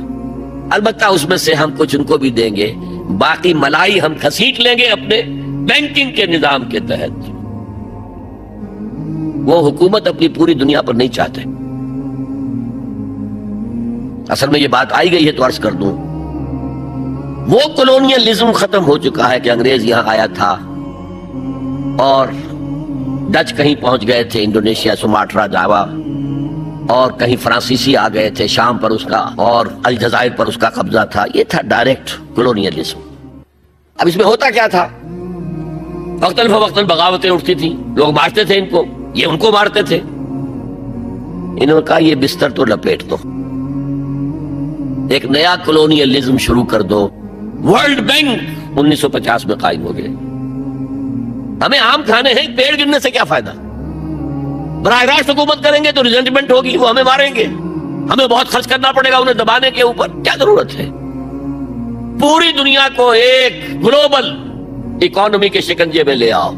Speaker 1: البتہ اس میں سے ہم کچھ ان کو بھی دیں گے، باقی ملائی ہم گھسیٹ لیں گے اپنے بینکنگ کے نظام کے تحت۔ وہ حکومت اپنی پوری دنیا پر نہیں چاہتے۔ اصل میں یہ بات آئی گئی ہے تو عرض کر دوں، وہ کولونیلزم ختم ہو چکا ہے کہ انگریز یہاں آیا تھا اور ڈچ کہیں پہنچ گئے تھے، انڈونیشیا، سماٹرا، جاوا، اور کہیں فرانسیسی آ گئے تھے شام پر اس کا، اور الجزائر پر اس کا قبضہ تھا۔ یہ تھا ڈائریکٹ کولونیلزم۔ اب اس میں ہوتا کیا تھا؟ وقتاً فوقتاً بغاوتیں اٹھتی تھیں، لوگ مارتے تھے ان کو، یہ ان کو مارتے تھے۔ انہوں نے کہا یہ بستر تو لپیٹ دو، ایک نیا کولونیلزم شروع کر دو۔ ورلڈ بینک 1950 میں قائم ہو گئے۔ ہمیں آم کھانے ہیں، پیڑ گرنے سے کیا فائدہ؟ براہ راست حکومت کریں گے تو ریزنٹمنٹ ہوگی، وہ ہمیں ماریں گے، ہمیں بہت خرچ کرنا پڑے گا انہیں دبانے کے اوپر، کیا ضرورت ہے؟ پوری دنیا کو ایک گلوبل اکانومی کے شکنجے میں لے آؤ،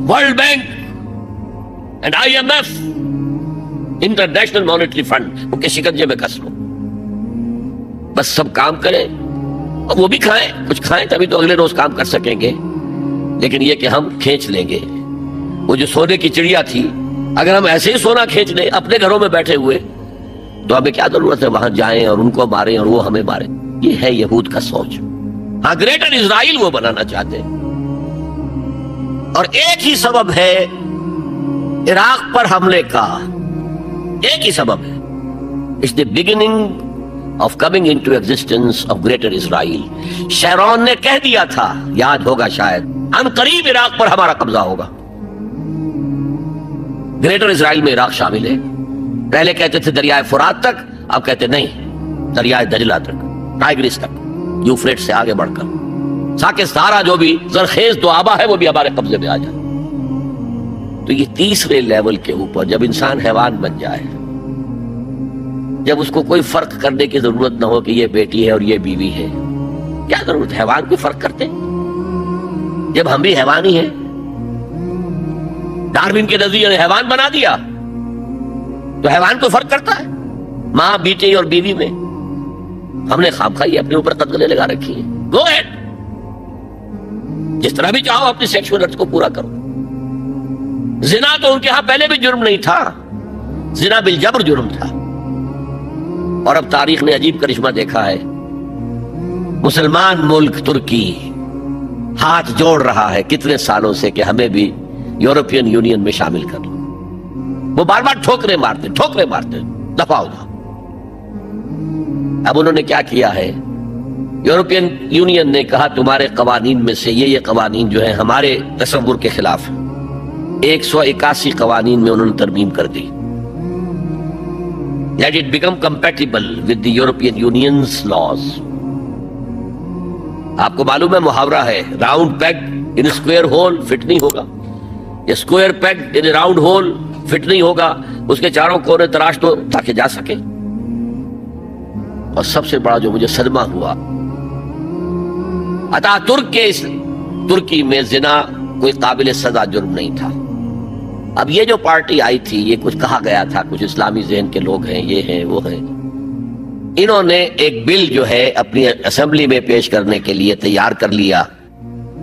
Speaker 1: world bank and IMF، international monetary fund, ان کے شکنجے میں کس لو، بس سب کام کریں اور وہ بھی کھائیں، کچھ کھائیں تبھی تو اگلے روز کام کر سکیں گے۔ لیکن یہ کہ ہم کھینچ لیں گے، وہ جو سونے کی چڑیا تھی، اگر ہم ایسے ہی سونا کھینچ لیں اپنے گھروں میں بیٹھے ہوئے تو ہمیں کیا ضرورت ہے وہاں جائیں اور ان کو ماریں اور وہ ہمیں ماریں؟ یہ ہے یہود کا سوچ۔ ہاں، گریٹر اسرائیل وہ بنانا چاہتے ہیں، اور ایک ہی سبب ہے عراق پر حملے کا ایک ہی سبب ہے. It's the beginning of coming into existence of greater Israel. Sharon نے کہہ دیا تھا، یاد ہوگا شاید، ان قریب عراق پر ہمارا قبضہ ہوگا. گریٹر اسرائیل میں عراق شامل ہے. پہلے کہتے تھے دریائے فرات تک، اب کہتے نہیں، دریائے دجلہ تک، ٹائگریس تک، یوفریٹ سے آگے بڑھ کر تاکہ سارا جو بھی زرخیز تو آبا ہے وہ بھی ہمارے قبضے میں آ جائے. تو یہ تیسرے لیول کے اوپر جب انسان حیوان بن جائے، جب اس کو کوئی فرق کرنے کی ضرورت نہ ہو کہ یہ بیٹی ہے اور یہ بیوی ہے، کیا ضرورت ہے؟ حیوان کوئی فرق کرتے جب ہم بھی حیوان ہی ہیں. ڈارون کے نظریے نے حیوان بنا دیا تو حیوان کو فرق کرتا ہے ماں بیٹے اور بیوی میں؟ ہم نے خامخواہ اپنے اوپر قدغنیں لگا رکھی ہیں. گو ایٹ، جس طرح بھی چاہو اپنی سیکشول ارتھ کو پورا کرو. زنا تو ان کے ہاں پہلے بھی جرم نہیں تھا، زنا بالجبر جرم تھا. اور اب تاریخ نے عجیب کرشمہ دیکھا ہے. مسلمان ملک ترکی ہاتھ جوڑ رہا ہے کتنے سالوں سے کہ ہمیں بھی یورپین یونین میں شامل کر لو. وہ بار بار ٹھوکرے مارتے دفع ہو جاؤ. اب انہوں نے کیا کیا ہے؟ یورپین یونین نے کہا تمہارے قوانین میں سے یہ قوانین جو ہیں ہمارے تصور کے خلاف ہیں. 181 قوانین میں انہوں نے ترمیم کر دی. Let it become compatible with the European Union's laws. آپ کو معلوم ہے محاورہ ہے، round peg in square hole fit نہیں ہوگا، یا square peg in round hole fit نہیں ہوگا. اس کے چاروں کونے تراش دو تاکہ جا سکے. اور سب سے بڑا جو مجھے صدمہ ہوا، ترک کے اس ترکی میں زنا کوئی قابل سزا جرم نہیں تھا. اب یہ جو پارٹی آئی تھی، یہ کچھ کہا گیا تھا کچھ اسلامی ذہن کے لوگ ہیں، یہ ہیں وہ ہیں، انہوں نے ایک بل جو ہے اپنی اسمبلی میں پیش کرنے کے لیے تیار کر لیا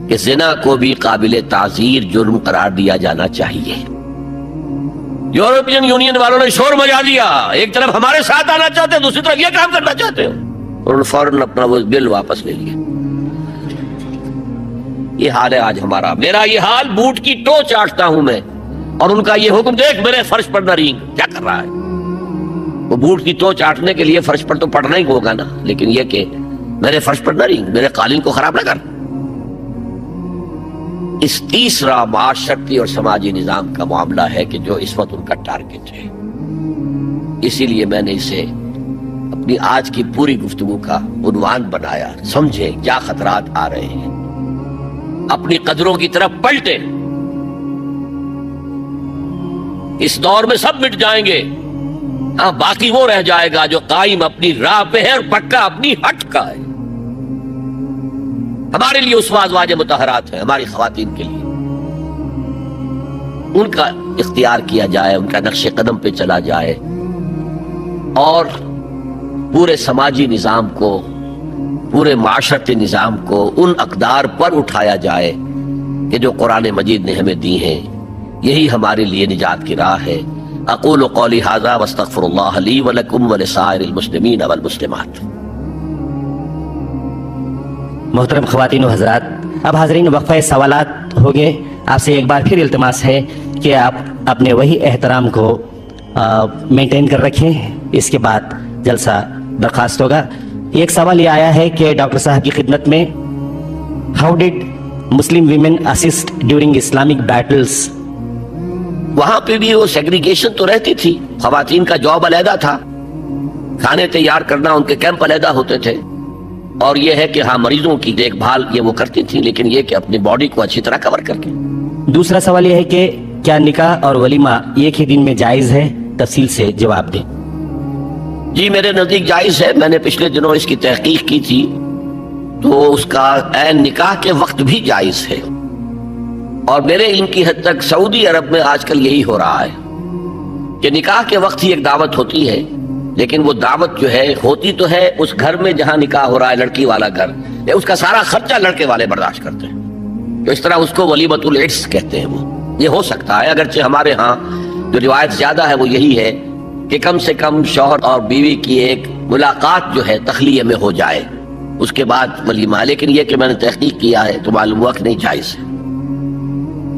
Speaker 1: کہ زنا کو بھی قابل تعزیر جرم قرار دیا جانا چاہیے. یورپین یونین والوں نے شور مچا دیا، ایک طرف ہمارے ساتھ آنا چاہتے ہیں، دوسری طرف یہ کام کرنا چاہتے ہیں. انہوں نے فوراً اپنا وہ بل واپس لے لیا. یہ حال ہے آج ہمارا. میرا یہ حال بوٹ کی ٹو چاٹتا ہوں میں، اور ان کا یہ حکم دیکھ میرے فرش پر نہ رینگ کیا کر رہا ہے. وہ بوٹ کی ٹو چاٹنے کے لیے فرش پر تو پڑنا ہی ہوگا نا، لیکن یہ کہ میرے فرش پر نہ رینگ، میرے قالین کو خراب نہ کر. اس تیسرا معاشرتی اور سماجی نظام کا معاملہ ہے کہ جو اس وقت ان کا ٹارگٹ ہے. اسی لیے میں نے اسے اپنی آج کی پوری گفتگو کا عنوان بنایا. سمجھے کیا خطرات آ رہے ہیں، اپنی قدروں کی طرف پلٹے. اس دور میں سب مٹ جائیں گے، ہاں باقی وہ رہ جائے گا جو قائم اپنی راہ پہ ہے اور پکا اپنی ہٹ کا ہے. ہمارے لیے اسوہ ازواج مطہرات ہیں، ہماری خواتین کے لیے. ان کا اختیار کیا جائے، ان کا نقش قدم پہ چلا جائے، اور پورے سماجی نظام کو، پورے معاشرتی نظام کو ان اقدار پر اٹھایا جائے کہ جو قرآن مجید نے ہمیں دی ہیں. یہی ہمارے لیے نجات کی راہ ہے. اقول قولی ھذا واستغفر اللہ لی ولکم ولسائر المسلمین والمسلمات.
Speaker 2: محترم خواتین و حضرات، اب حاضرین وقفہ سوالات ہوگے. آپ سے ایک بار پھر التماس ہے کہ آپ اپنے وہی احترام کو مینٹین کر رکھیں. اس کے بعد جلسہ برخاست ہوگا. ایک سوال یہ آیا ہے کہ ڈاکٹر صاحب کی خدمت میں، how did Muslim women assist during Islamic Beatles?
Speaker 1: وہاں پہ بھی وہ سیگریگیشن تو رہتی تھی. خواتین کا جاب علیحدہ تھا، کھانے تیار کرنا ان کے کیمپ علیحدہ ہوتے تھے، اور یہ ہے کہ ہاں مریضوں کی دیکھ بھال یہ وہ کرتی تھی، لیکن یہ کہ اپنی باڈی کو اچھی طرح کور کر کے.
Speaker 2: دوسرا سوال یہ ہے کہ کیا نکاح اور ولیمہ ایک ہی دن میں جائز ہے؟ تفصیل سے جواب دیں.
Speaker 1: جی میرے نزدیک جائز ہے. میں نے پچھلے دنوں اس کی تحقیق کی تھی تو اس کا عین نکاح کے وقت بھی جائز ہے. اور میرے علم کی حد تک سعودی عرب میں آج کل یہی ہو رہا ہے کہ نکاح کے وقت ہی ایک دعوت ہوتی ہے، لیکن وہ دعوت جو ہے ہوتی تو ہے اس گھر میں جہاں نکاح ہو رہا ہے، لڑکی والا گھر، اس کا سارا خرچہ لڑکے والے برداشت کرتے ہیں. تو اس طرح اس کو ولیمۃ العرس کہتے ہیں. وہ یہ ہو سکتا ہے، اگرچہ ہمارے ہاں جو روایت زیادہ ہے وہ یہی ہے کہ کم سے کم شوہر اور بیوی کی ایک ملاقات جو ہے تخلیہ میں ہو جائے، اس کے بعد ولیمہ. لیکن یہ کہ میں نے تحقیق کیا ہے تو معلوم ہوا کہ نہیں جائز ہے.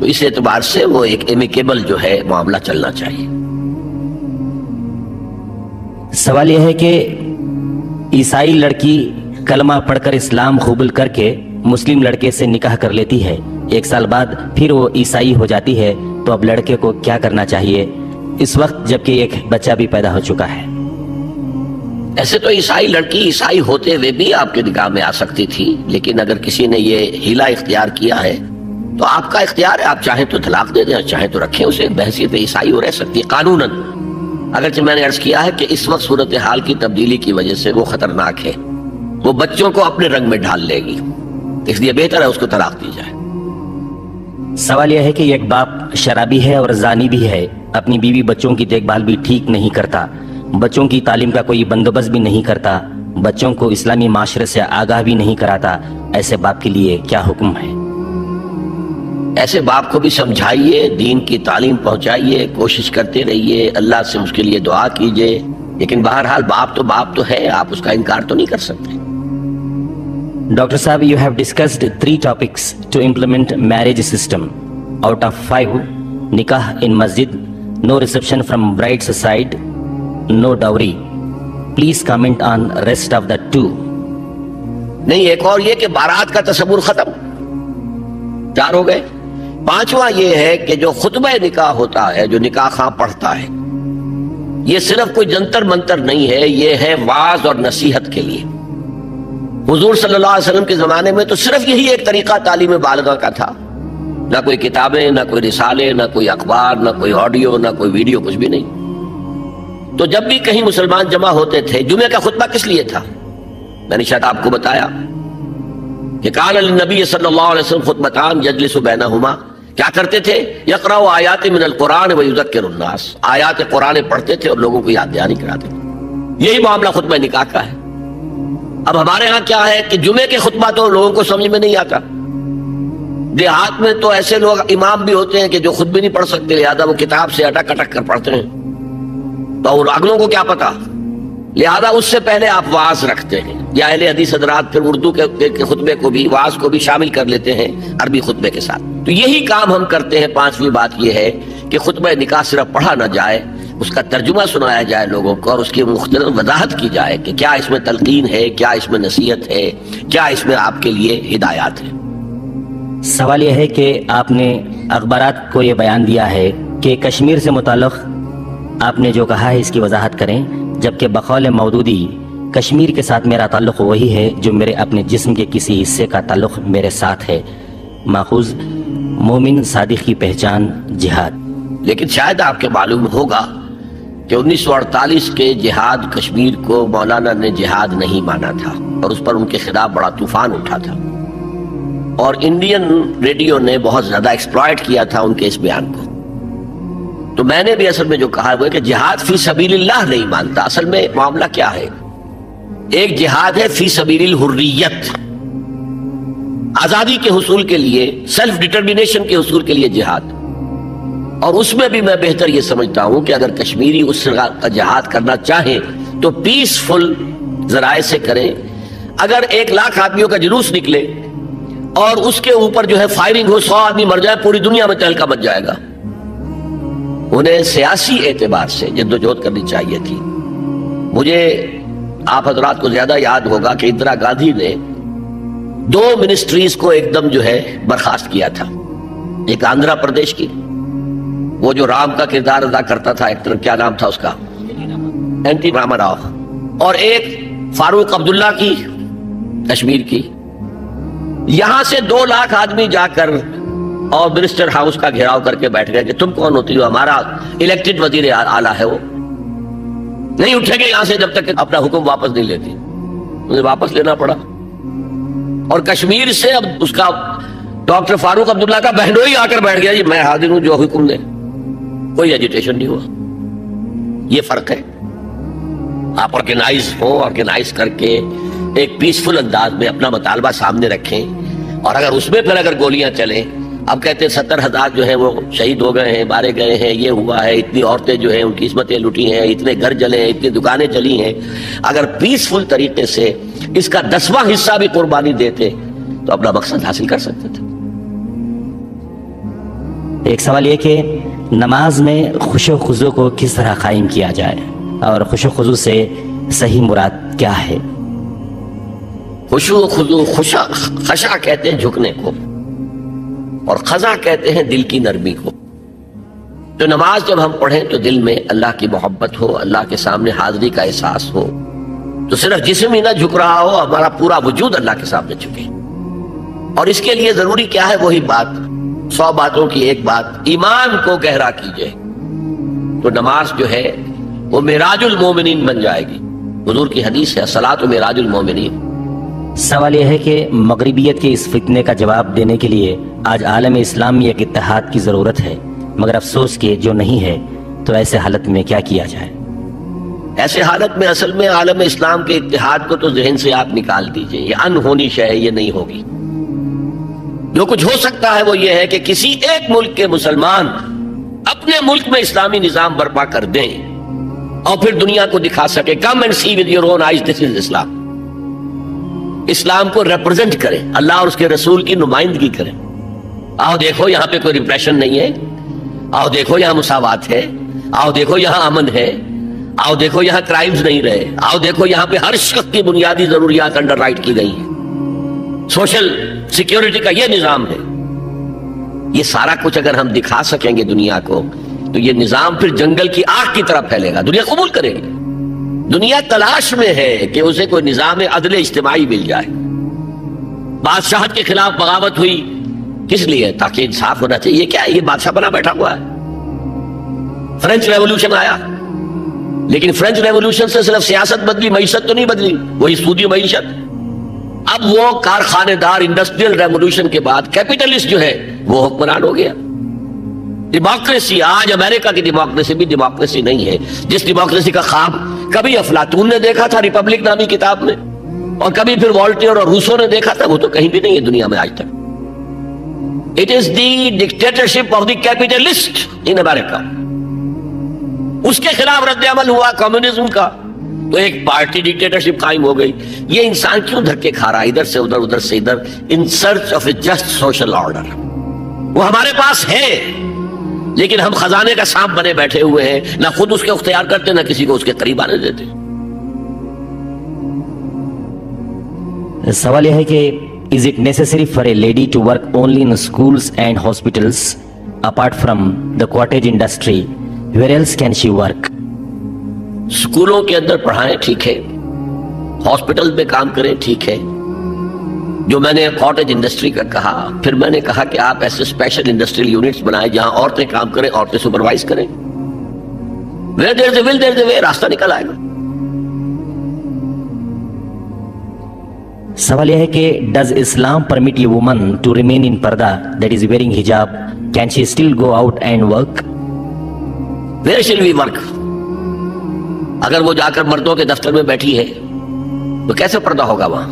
Speaker 1: تو اس اعتبار سے وہ ایک ایمیکیبل جو ہے معاملہ چلنا چاہیے.
Speaker 2: سوال یہ ہے کہ عیسائی لڑکی کلمہ پڑھ کر اسلام قبول کر کے مسلم لڑکے سے نکاح کر لیتی ہے، 1 سال بعد پھر وہ عیسائی ہو جاتی ہے، تو اب لڑکے کو کیا کرنا چاہیے اس وقت جبکہ ایک بچہ بھی پیدا ہو چکا ہے؟
Speaker 1: ایسے تو عیسائی لڑکی عیسائی ہوتے ہوئے بھی آپ کے نکاح میں آ سکتی تھی، لیکن اگر کسی نے یہ ہیلا اختیار کیا ہے تو آپ کا اختیار ہے، آپ چاہیں تو طلاق دے دیں، چاہیں تو رکھیں اسے، بحیثیت عیسائی ہو رہ سکتی ہے قانوناً. اگرچہ میں نے عرض کیا ہے کہ اس وقت صورتحال کی تبدیلی کی وجہ سے وہ خطرناک ہے، وہ بچوں کو اپنے رنگ میں ڈھال لے گی، اس لیے بہتر ہے اس کو طلاق دی جائے.
Speaker 2: سوال یہ ہے کہ ایک باپ شرابی ہے اور زانی بھی ہے، اپنی بیوی بچوں کی دیکھ بھال بھی ٹھیک نہیں کرتا، بچوں کی تعلیم کا کوئی بندوبست بھی نہیں کرتا، بچوں کو اسلامی معاشرے سے آگاہ بھی نہیں کراتا، ایسے باپ کے لیے کیا حکم ہے؟
Speaker 1: ایسے باپ کو بھی سمجھائیے، دین کی تعلیم پہنچائیے، کوشش کرتے رہیے، اللہ سے اس کے لیے دعا کیجیے، لیکن بہرحال باپ تو ہے، آپ اس کا انکار تو نہیں کر سکتے.
Speaker 2: ڈاکٹر صاحب, you have discussed 3 topics to implement marriage system. Out of 5, nikah in masjid, no reception from bride's side, no dowry. Please comment on rest of the 2.
Speaker 1: نہیں، ایک اور یہ کہ بارات کا تصور ختم، 4 ہو گئے. 5واں یہ ہے کہ جو خطبہ نکاح ہوتا ہے، جو نکاح خواہ پڑھتا ہے، یہ صرف کوئی جنتر منتر نہیں ہے، یہ ہے واعظ اور نصیحت کے لیے. حضور صلی اللہ علیہ وسلم کے زمانے میں تو صرف یہی ایک طریقہ تعلیم بالغہ کا تھا، نہ کوئی کتابیں، نہ کوئی رسالے، نہ کوئی اخبار، نہ کوئی آڈیو، نہ کوئی ویڈیو، کچھ بھی نہیں. تو جب بھی کہیں مسلمان جمع ہوتے تھے، جمعہ کا خطبہ کس لیے تھا؟ میں نے شاید آپ کو بتایا کہ قال للنبی صلی اللہ علیہ وسلم خطبتان یجلس بینہما، کیا کرتے تھے؟ یقرأ آیات من القرآن ویذکر الناس، آیات قرآن پڑھتے تھے اور لوگوں کو یاد دہانی کراتے تھے. یہی معاملہ خطبہ نکاح کا ہے. اب ہمارے ہاں کیا ہے کہ جمعے کے خطبہ تو لوگوں کو سمجھ میں نہیں آتا. دیہات میں تو ایسے لوگ امام بھی ہوتے ہیں کہ جو خود بھی نہیں پڑھ سکتے، لہذا وہ کتاب سے اٹک اٹک کر پڑھتے ہیں، تو اگلوں کو کیا پتا، لہذا اس سے پہلے آپ واعظ رکھتے ہیں. یا اہل حدیث حضرات پھر اردو کے خطبے کو بھی، واعظ کو بھی شامل کر لیتے ہیں عربی خطبے کے ساتھ. تو یہی کام ہم کرتے ہیں. 5ویں بات یہ ہے کہ خطبہ نکاح صرف پڑھا نہ جائے، اس کا ترجمہ سنایا جائے لوگوں کو، اور اس کی مختلف وضاحت کی جائے کہ کیا اس میں تلقین ہے، کیا اس میں نصیحت ہے، کیا اس میں آپ کے لیے ہدایات ہے.
Speaker 2: سوال یہ ہے کہ آپ نے اخبارات کو یہ بیان دیا ہے کہ کشمیر سے متعلق آپ نے جو کہا ہے اس کی وضاحت کریں، جبکہ بقول مودودی کشمیر کے ساتھ میرا تعلق وہی ہے جو میرے اپنے جسم کے کسی حصے کا تعلق میرے ساتھ ہے. ماخوذ مومن صادق کی پہچان جہاد.
Speaker 1: لیکن شاید آپ کے معلوم ہوگا کہ 1948 کے جہاد کشمیر کو مولانا نے جہاد نہیں مانا تھا، اور اس پر ان کے خلاف بڑا طوفان اٹھا تھا، اور انڈین ریڈیو نے بہت زیادہ ایکسپلائٹ کیا تھا ان کے اس بیان کو. تو میں نے بھی اصل میں جو کہا وہ ہے کہ جہاد فی سبیل اللہ نہیں مانتا. اصل میں معاملہ کیا ہے؟ ایک جہاد ہے فی سبیل الحریت، آزادی کے حصول کے لیے، سیلف ڈٹرمینیشن کے حصول کے لیے جہاد. اور اس میں بھی میں بہتر یہ سمجھتا ہوں کہ اگر کشمیری اس کا جہاد کرنا چاہیں تو پیسفل ذرائع سے کریں. اگر 1 لاکھ آدمیوں کا جلوس نکلے اور اس کے اوپر جو ہے فائرنگ ہو، 100 آدمی مر جائے، پوری دنیا میں تہلکہ مچ جائے گا. انہیں سیاسی اعتبار سے جدوجہد کرنی چاہیے تھی. مجھے آپ حضرات کو زیادہ یاد ہوگا کہ اندرا گاندھی نے 2 منسٹریز کو ایک دم جو ہے برخاست کیا تھا. ایک آندھرا پردیش کی، وہ جو رام کا کردار ادا کرتا تھا ایکٹر، کیا نام تھا اس کا، این ٹی راما راؤ، اور ایک فاروق عبداللہ کی کشمیر کی. یہاں سے 2 لاکھ آدمی جا کر اور منسٹر ہاؤس کا گھیراؤ کر کے بیٹھ گئے کہ تم کون ہوتی ہو؟ ہمارا الیکٹڈ وزیر اعلیٰ ہے، وہ نہیں اٹھے گے یہاں سے جب تک کہ اپنا حکم واپس نہیں لیتی. انہیں واپس لینا پڑا، اور کشمیر سے اب اس کا ڈاکٹر فاروق عبداللہ کا بہنوئی آ کر بیٹھ گیا، جی میں حاضر ہوں جو حکم دے. کوئی ایجیٹیشن نہیں ہوا. یہ فرق ہے. آپ آرگنائز کر کے ایک پیسفل انداز میں اپنا مطالبہ سامنے رکھیں، اور اس میں پھر گولیاں چلیں. اب کہتے ہیں 70,000 جو ہیں وہ شہید ہو گئے ہیں، مارے گئے ہیں، یہ ہوا ہے، اتنی عورتیں جو ہیں ان کی عصمتیں لٹی ہیں، اتنے گھر جلے ہیں، اتنی دکانیں چلی ہیں. اگر پیسفل طریقے سے اس کا 10واں حصہ بھی قربانی دیتے تو اپنا مقصد حاصل کر سکتے تھے.
Speaker 2: ایک سوال یہ کہ نماز میں خشوع و خضوع کو کس طرح قائم کیا جائے اور خشوع و خضوع سے صحیح مراد کیا ہے؟
Speaker 1: خشوع و خضوع، خشع کہتے ہیں جھکنے کو، اور خضع کہتے ہیں دل کی نرمی کو. تو نماز جب ہم پڑھیں تو دل میں اللہ کی محبت ہو، اللہ کے سامنے حاضری کا احساس ہو، تو صرف جسم ہی نہ جھک رہا ہو، ہمارا پورا وجود اللہ کے سامنے جھکے. اور اس کے لیے ضروری کیا ہے؟ وہی بات، 100 باتوں کی ایک بات، ایمان کو گہرا کیجئے. تو نماز جو ہے وہ معراج المومنین بن جائے گی. حضور کی حدیث ہے الصلاۃ معراج المومنین.
Speaker 2: سوال یہ ہے کہ مغربیت کے اس فتنے کا جواب دینے کے لیے آج عالم اسلام میں ایک اتحاد کی ضرورت ہے، مگر افسوس کہ جو نہیں ہے، تو ایسے حالت میں کیا کیا جائے؟
Speaker 1: ایسے حالت میں اصل میں عالم اسلام کے اتحاد کو تو ذہن سے آپ نکال دیجئے. یہ انہونی شے ہے، یہ نہیں ہوگی. جو کچھ ہو سکتا ہے وہ یہ ہے کہ کسی ایک ملک کے مسلمان اپنے ملک میں اسلامی نظام برپا کر دیں اور پھر دنیا کو دکھا سکے، come and see with your own eyes this is Islam. اسلام کو ریپرزینٹ کریں، اللہ اور اس کے رسول کی نمائندگی کریں. آؤ دیکھو یہاں پہ کوئی ریپریشن نہیں ہے، آؤ دیکھو یہاں مساوات ہے، آؤ دیکھو یہاں امن ہے، آؤ دیکھو یہاں کرائمز نہیں رہے، آؤ دیکھو یہاں پہ ہر شخص کی بنیادی ضروریات انڈر رائٹ کی گئی ہیں، سوشل سیکیورٹی کا یہ نظام ہے. یہ سارا کچھ اگر ہم دکھا سکیں گے دنیا کو تو یہ نظام پھر جنگل کی آگ کی طرح پھیلے گا، دنیا قبول کرے گی. دنیا تلاش میں ہے کہ اسے کوئی نظام عدل اجتماعی مل جائے. بادشاہت کے خلاف بغاوت ہوئی کس لیے؟ تاکہ انصاف ہونا چاہیے. کیا ہے؟ یہ بادشاہ بنا بیٹھا ہوا ہے. فرینچ ریولوشن آیا، لیکن فرینچ ریولوشن سے صرف سیاست بدلی، معیشت تو نہیں بدلی، وہی سودی معیشت. اب وہ کارخانے دار انڈسٹریل ریولوشن کے بعد کیپٹلسٹ جو ہے وہ حکمران ہو گیا. ڈیموکریسی، آج امریکہ کی ڈیموکریسی بھی ڈیموکریسی نہیں ہے. جس ڈیموکریسی کا خواب کبھی افلاطون نے دیکھا تھا ریپبلک نامی کتاب میں، اور کبھی پھر والٹیئر اور روسو نے دیکھا تھا، وہ تو کہیں بھی نہیں ہے دنیا میں آج تک. It is the dictatorship of the capitalist in America. اس کے خلاف رد عمل ہوا کمیونزم کا، تو ایک پارٹی ڈکٹیٹرشپ قائم ہو گئی. یہ انسان کیوں دھکے کھا رہا ہے ادھر سے ادھر، ادھر سے ادھر، in search of a just social order? وہ ہمارے پاس ہے، لیکن ہم خزانے کا سانپ بنے بیٹھے ہوئے ہیں، نہ خود اس کے اختیار کرتے، نہ کسی کو اس کے قریب آنے دیتے.
Speaker 2: سوال یہ ہے کہ is it necessary for a lady to work only in schools and hospitals apart from the cottage industry? Where else can she work?
Speaker 1: اسکولوں کے اندر پڑھائیں ٹھیک ہے، ہاسپٹل میں کام کریں ٹھیک ہے. جو میں نے کاٹیج انڈسٹری کا کہا، پھر میں نے کہا کہ آپ ایسے اسپیشل انڈسٹریل یونٹس بنائیں جہاں عورتیں کام کریں، عورتیں سپروائز کریں. Where there is a will, there is a way. راستہ نکل آئے گا.
Speaker 2: سوال یہ ہے کہ does Islam permit a woman to remain in parda, that is wearing hijab? Can she still go out and work?
Speaker 1: Where shall we work? اگر وہ جا کر مردوں کے دفتر میں بیٹھی ہے تو کیسے پردہ ہوگا وہاں؟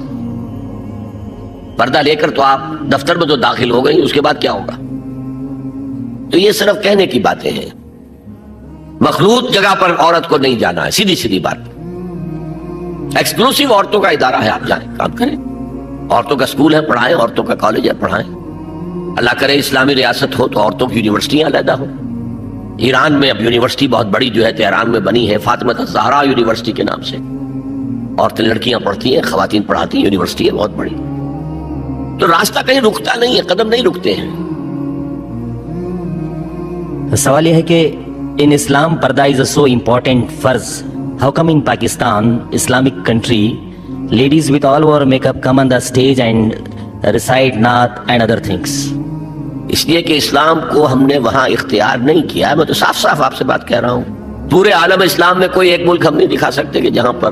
Speaker 1: پردہ لے کر تو آپ دفتر میں تو داخل ہو گئی، اس کے بعد کیا ہوگا؟ تو یہ صرف کہنے کی باتیں ہیں. مخلوط جگہ پر عورت کو نہیں جانا ہے، سیدھی سیدھی بات. ایکسکلوسیو عورتوں کا ادارہ ہے، آپ جائیں کام کریں. عورتوں کا اسکول ہے، پڑھائیں. عورتوں کا کالج ہے، پڑھائیں. اللہ کرے اسلامی ریاست ہو تو عورتوں کی یونیورسٹیاں علیحدہ ہو. ایران میں اب یونیورسٹی بہت بڑی جو ہے تہران میں بنی ہے، فاطمہ الزہرا یونیورسٹی کے نام سے. عورتیں لڑکیاں پڑھتی ہیں، خواتین پڑھاتی ہیں، یونیورسٹی ہے بہت بڑی. تو راستہ کہیں رکتا نہیں ہے، قدم نہیں رکتے ہیں.
Speaker 2: سوال یہ ہے کہ in Islam parda is a so important فرض. How come in Pakistan, Islamic country, ladies with all over makeup come on the stage and recite naat and other things?
Speaker 1: اس لیے کہ اسلام کو ہم نے وہاں اختیار نہیں کیا ہے. میں تو صاف صاف آپ سے بات کہہ رہا ہوں. پورے عالم اسلام میں کوئی ایک ملک ہم نہیں دکھا سکتے کہ جہاں پر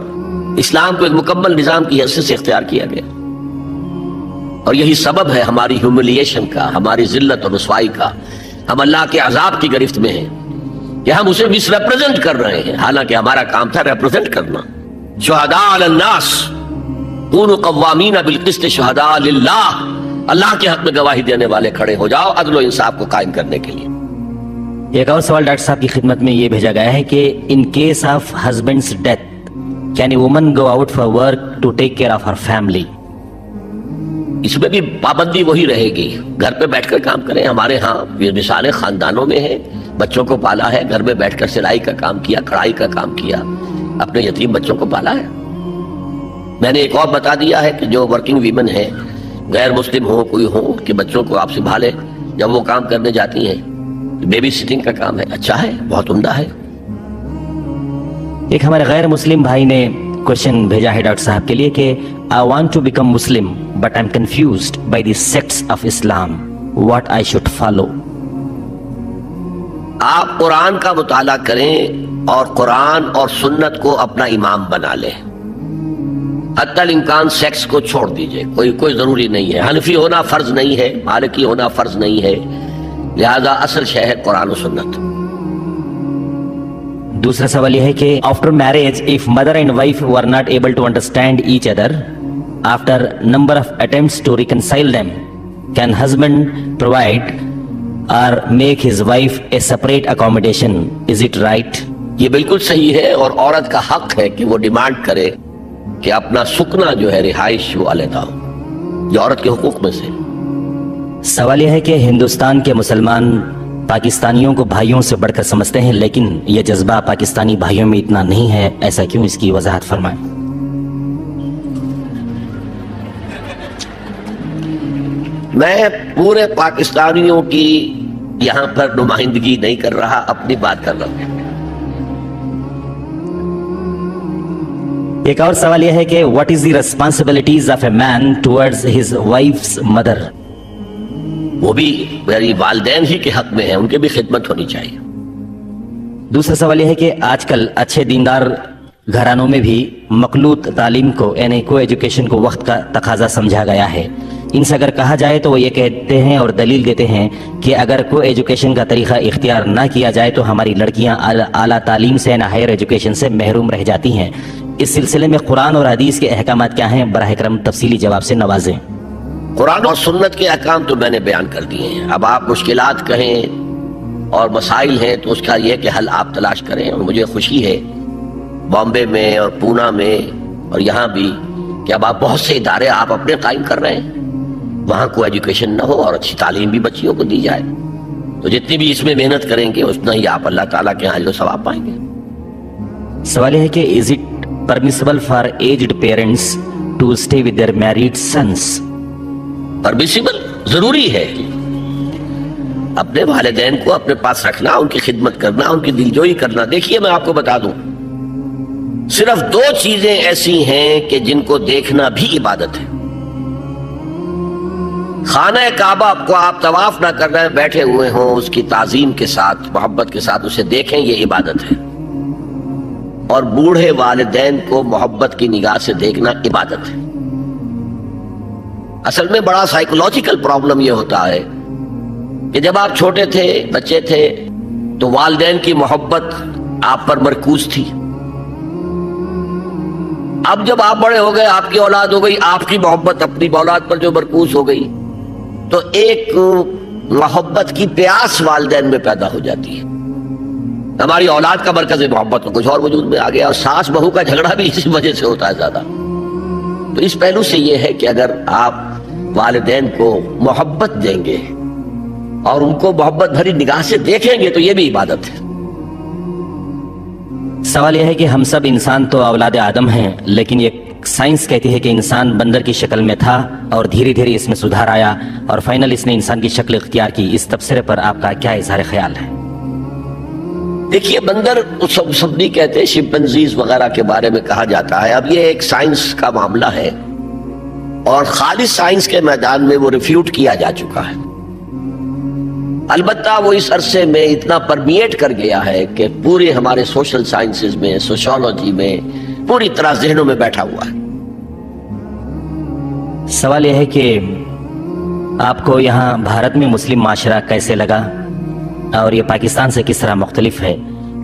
Speaker 1: اسلام کو ایک مکمل نظام کی حیثیت سے اختیار کیا گیا. اور یہی سبب ہے ہماری ہیوملیشن کا، ہماری ذلت اور رسوائی کا. ہم اللہ کے عذاب کی گرفت میں ہیں کہ ہم اسے مس ریپرزینٹ کر رہے ہیں، حالانکہ ہمارا کام تھا ریپرزینٹ کرنا. شہداء علی الناس کونوا قوامین بالقسط شہداء للہ. اللہ کے حق میں گواہی دینے والے کھڑے ہو جاؤ عدل و انصاف کو قائم کرنے کے لیے.
Speaker 2: ایک اور سوال ڈاکٹر صاحب کی خدمت میں یہ بھیجا گیا ہے کہ in case of husband's death can a woman go out for work to take care of her family?
Speaker 1: اس میں بھی پابندی وہی رہے گی، گھر پہ بیٹھ کر کام کریں. ہمارے ہاں یہ مثالیں خاندانوں میں ہیں، بچوں کو پالا ہے، گھر میں بیٹھ کر سلائی کا کام کیا، کڑھائی کا کام کیا، اپنے یتیم بچوں کو پالا ہے. میں نے ایک اور بتا دیا ہے کہ جو ورکنگ ویمن ہیں، غیر مسلم ہوں کوئی ہوں، کہ بچوں کو آپ سنبھالے جب وہ کام کرنے جاتی ہیں. بیبی سٹنگ کا کام ہے، اچھا ہے، بہت عمدہ ہے.
Speaker 2: ایک ہمارے غیر مسلم بھائی نے کوشچن بھیجا ہے ڈاکٹر صاحب کے لیے کہ I want to become Muslim but I am confused by the sects of Islam, what I should follow. آپ
Speaker 1: قرآن کا مطالعہ کریں اور قرآن اور سنت کو اپنا امام بنا لیں. حتی الامکان سیکس کو چھوڑ دیجئے، کوئی ضروری نہیں ہے. حنفی ہونا فرض نہیں ہے، مالکی ہونا فرض نہیں ہے، لہذا اصل شے ہے قرآن و سنت.
Speaker 2: دوسرا سوال یہ ہے کہ after marriage if mother and wife were not able to understand each other after number of attempts to reconcile them can husband provide or make his wife a separate accommodation, is it right?
Speaker 1: یہ بالکل صحیح ہے، اور عورت کا حق ہے کہ وہ ڈیمانڈ کرے کہ اپنا سکنا جو ہے، رہائش، وہ علیحدہ ہو. یہ عورت کے حقوق میں سے.
Speaker 2: سوال یہ ہے کہ ہندوستان کے مسلمان پاکستانیوں کو بھائیوں سے بڑھ کر سمجھتے ہیں، لیکن یہ جذبہ پاکستانی بھائیوں میں اتنا نہیں ہے، ایسا کیوں؟ اس کی وضاحت فرمائیں.
Speaker 1: میں پورے پاکستانیوں کی یہاں پر نمائندگی نہیں کر رہا، اپنی بات کر رہا ہوں.
Speaker 2: ایک اور سوال یہ ہے کہ what is the responsibilities of a man towards his wife's mother?
Speaker 1: وہ بھی میری والدین ہی کے حق میں ہیں، ان کی بھی خدمت ہونی چاہیے.
Speaker 2: دوسرا سوال یہ ہے کہ آج کل اچھے دیندار گھرانوں میں بھی مخلوط تعلیم کو یعنی کو ایجوکیشن کو وقت کا تقاضا سمجھا گیا ہے. ان سے اگر کہا جائے تو وہ یہ کہتے ہیں اور دلیل دیتے ہیں کہ اگر کو ایجوکیشن کا طریقہ اختیار نہ کیا جائے تو ہماری لڑکیاں اعلیٰ تعلیم سے نہ ہائر ایجوکیشن سے محروم رہ جاتی ہیں. اس سلسلے میں قرآن اور حدیث کے احکامات کیا ہیں؟ براہ کرم تفصیلی جواب سے نوازیں.
Speaker 1: قرآن اور سنت کے احکام تو میں نے بیان کر دیے ہیں. اب آپ مشکلات کہیں اور مسائل ہیں تو اس کا یہ کہ حل آپ تلاش کریں. اور مجھے خوشی ہے بامبے میں اور پونا میں اور یہاں بھی کہ اب آپ بہت سے ادارے آپ اپنے قائم کر رہے ہیں، وہاں کو ایجوکیشن نہ ہو اور اچھی تعلیم بھی بچیوں کو دی جائے. تو جتنی بھی اس میں محنت کریں گے اتنا ہی آپ اللہ تعالیٰ کے اجر و ثواب پائیں گے.
Speaker 2: سوال یہ ہے کہ is it permissible for aged parents to stay with their married sons؟
Speaker 1: Permissible, ضروری ہے اپنے والدین کو اپنے پاس رکھنا، ان کی خدمت کرنا، ان کی دلجوئی کرنا. دیکھیے میں آپ کو بتا دوں، صرف 2 چیزیں ایسی ہیں کہ جن کو دیکھنا بھی عبادت ہے. خانہ کعبہ کو آپ طواف نہ کر رہے بیٹھے ہوئے ہوں، اس کی تعظیم کے ساتھ، محبت کے ساتھ اسے دیکھیں، یہ عبادت ہے. اور بوڑھے والدین کو محبت کی نگاہ سے دیکھنا عبادت ہے. اصل میں بڑا سائیکولوجیکل پرابلم یہ ہوتا ہے کہ جب آپ چھوٹے تھے، بچے تھے، تو والدین کی محبت آپ پر مرکوز تھی. اب جب آپ بڑے ہو گئے، آپ کی اولاد ہو گئی، آپ کی محبت اپنی اولاد پر جو مرکوز ہو گئی، تو ایک محبت کی پیاس والدین میں پیدا ہو جاتی ہے. ہماری اولاد کا مرکز محبت کچھ اور وجود میں آ گیا، اور ساس بہو کا جھگڑا بھی اسی وجہ سے ہوتا ہے زیادہ. تو اس پہلو سے یہ ہے کہ اگر آپ والدین کو محبت دیں گے اور ان کو محبت بھری نگاہ سے دیکھیں گے تو یہ بھی عبادت ہے.
Speaker 2: سوال یہ ہے کہ ہم سب انسان تو اولاد آدم ہیں، لیکن یہ سائنس کہتی ہے کہ انسان بندر کی شکل میں تھا اور دھیرے دھیرے اس میں سدھار آیا اور فائنل اس نے انسان کی شکل اختیار کی. اس تبصرے پر آپ کا کیا اظہار خیال ہے؟
Speaker 1: دیکھیے، بندر سب نہیں کہتے، شمپنزیز وغیرہ کے بارے میں کہا جاتا ہے. اب یہ ایک سائنس کا معاملہ ہے اور خالص سائنس کے میدان میں وہ ریفیوٹ کیا جا چکا ہے. البتہ وہ اس عرصے میں اتنا پرمیٹ کر گیا ہے کہ پورے ہمارے سوشل سائنسز میں، سوشیولوجی میں پوری طرح ذہنوں میں بیٹھا ہوا ہے.
Speaker 2: سوال یہ ہے کہ آپ کو یہاں بھارت میں مسلم معاشرہ کیسے لگا اور یہ پاکستان سے کس طرح مختلف ہے؟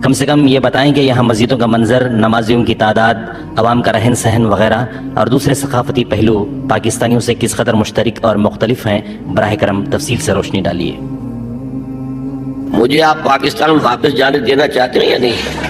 Speaker 2: کم سے کم یہ بتائیں کہ یہاں مسجدوں کا منظر، نمازیوں کی تعداد، عوام کا رہن سہن وغیرہ اور دوسرے ثقافتی پہلو پاکستانیوں سے کس قدر مشترک اور مختلف ہیں؟ براہ کرم تفصیل سے روشنی ڈالیے.
Speaker 1: مجھے آپ پاکستان واپس جانے دینا چاہتے ہیں یا نہیں؟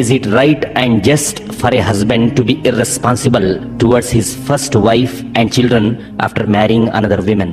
Speaker 2: is it right and just for a husband to be irresponsible towards his first wife and children after marrying another woman?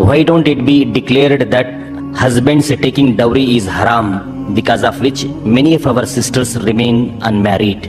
Speaker 2: why don't it be declared that husbands taking dowry is haram because of which many of our sisters remain unmarried?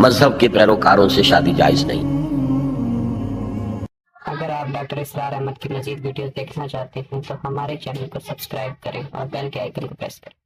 Speaker 1: مذہب کے پیروکاروں سے شادی جائز نہیں۔
Speaker 3: اگر آپ doctor اسرار احمد کی مزید ویڈیوز دیکھنا چاہتے ہیں تو ہمارے چینل کو سبسکرائب کریں اور بیل کے آئیکن کو پریس کریں۔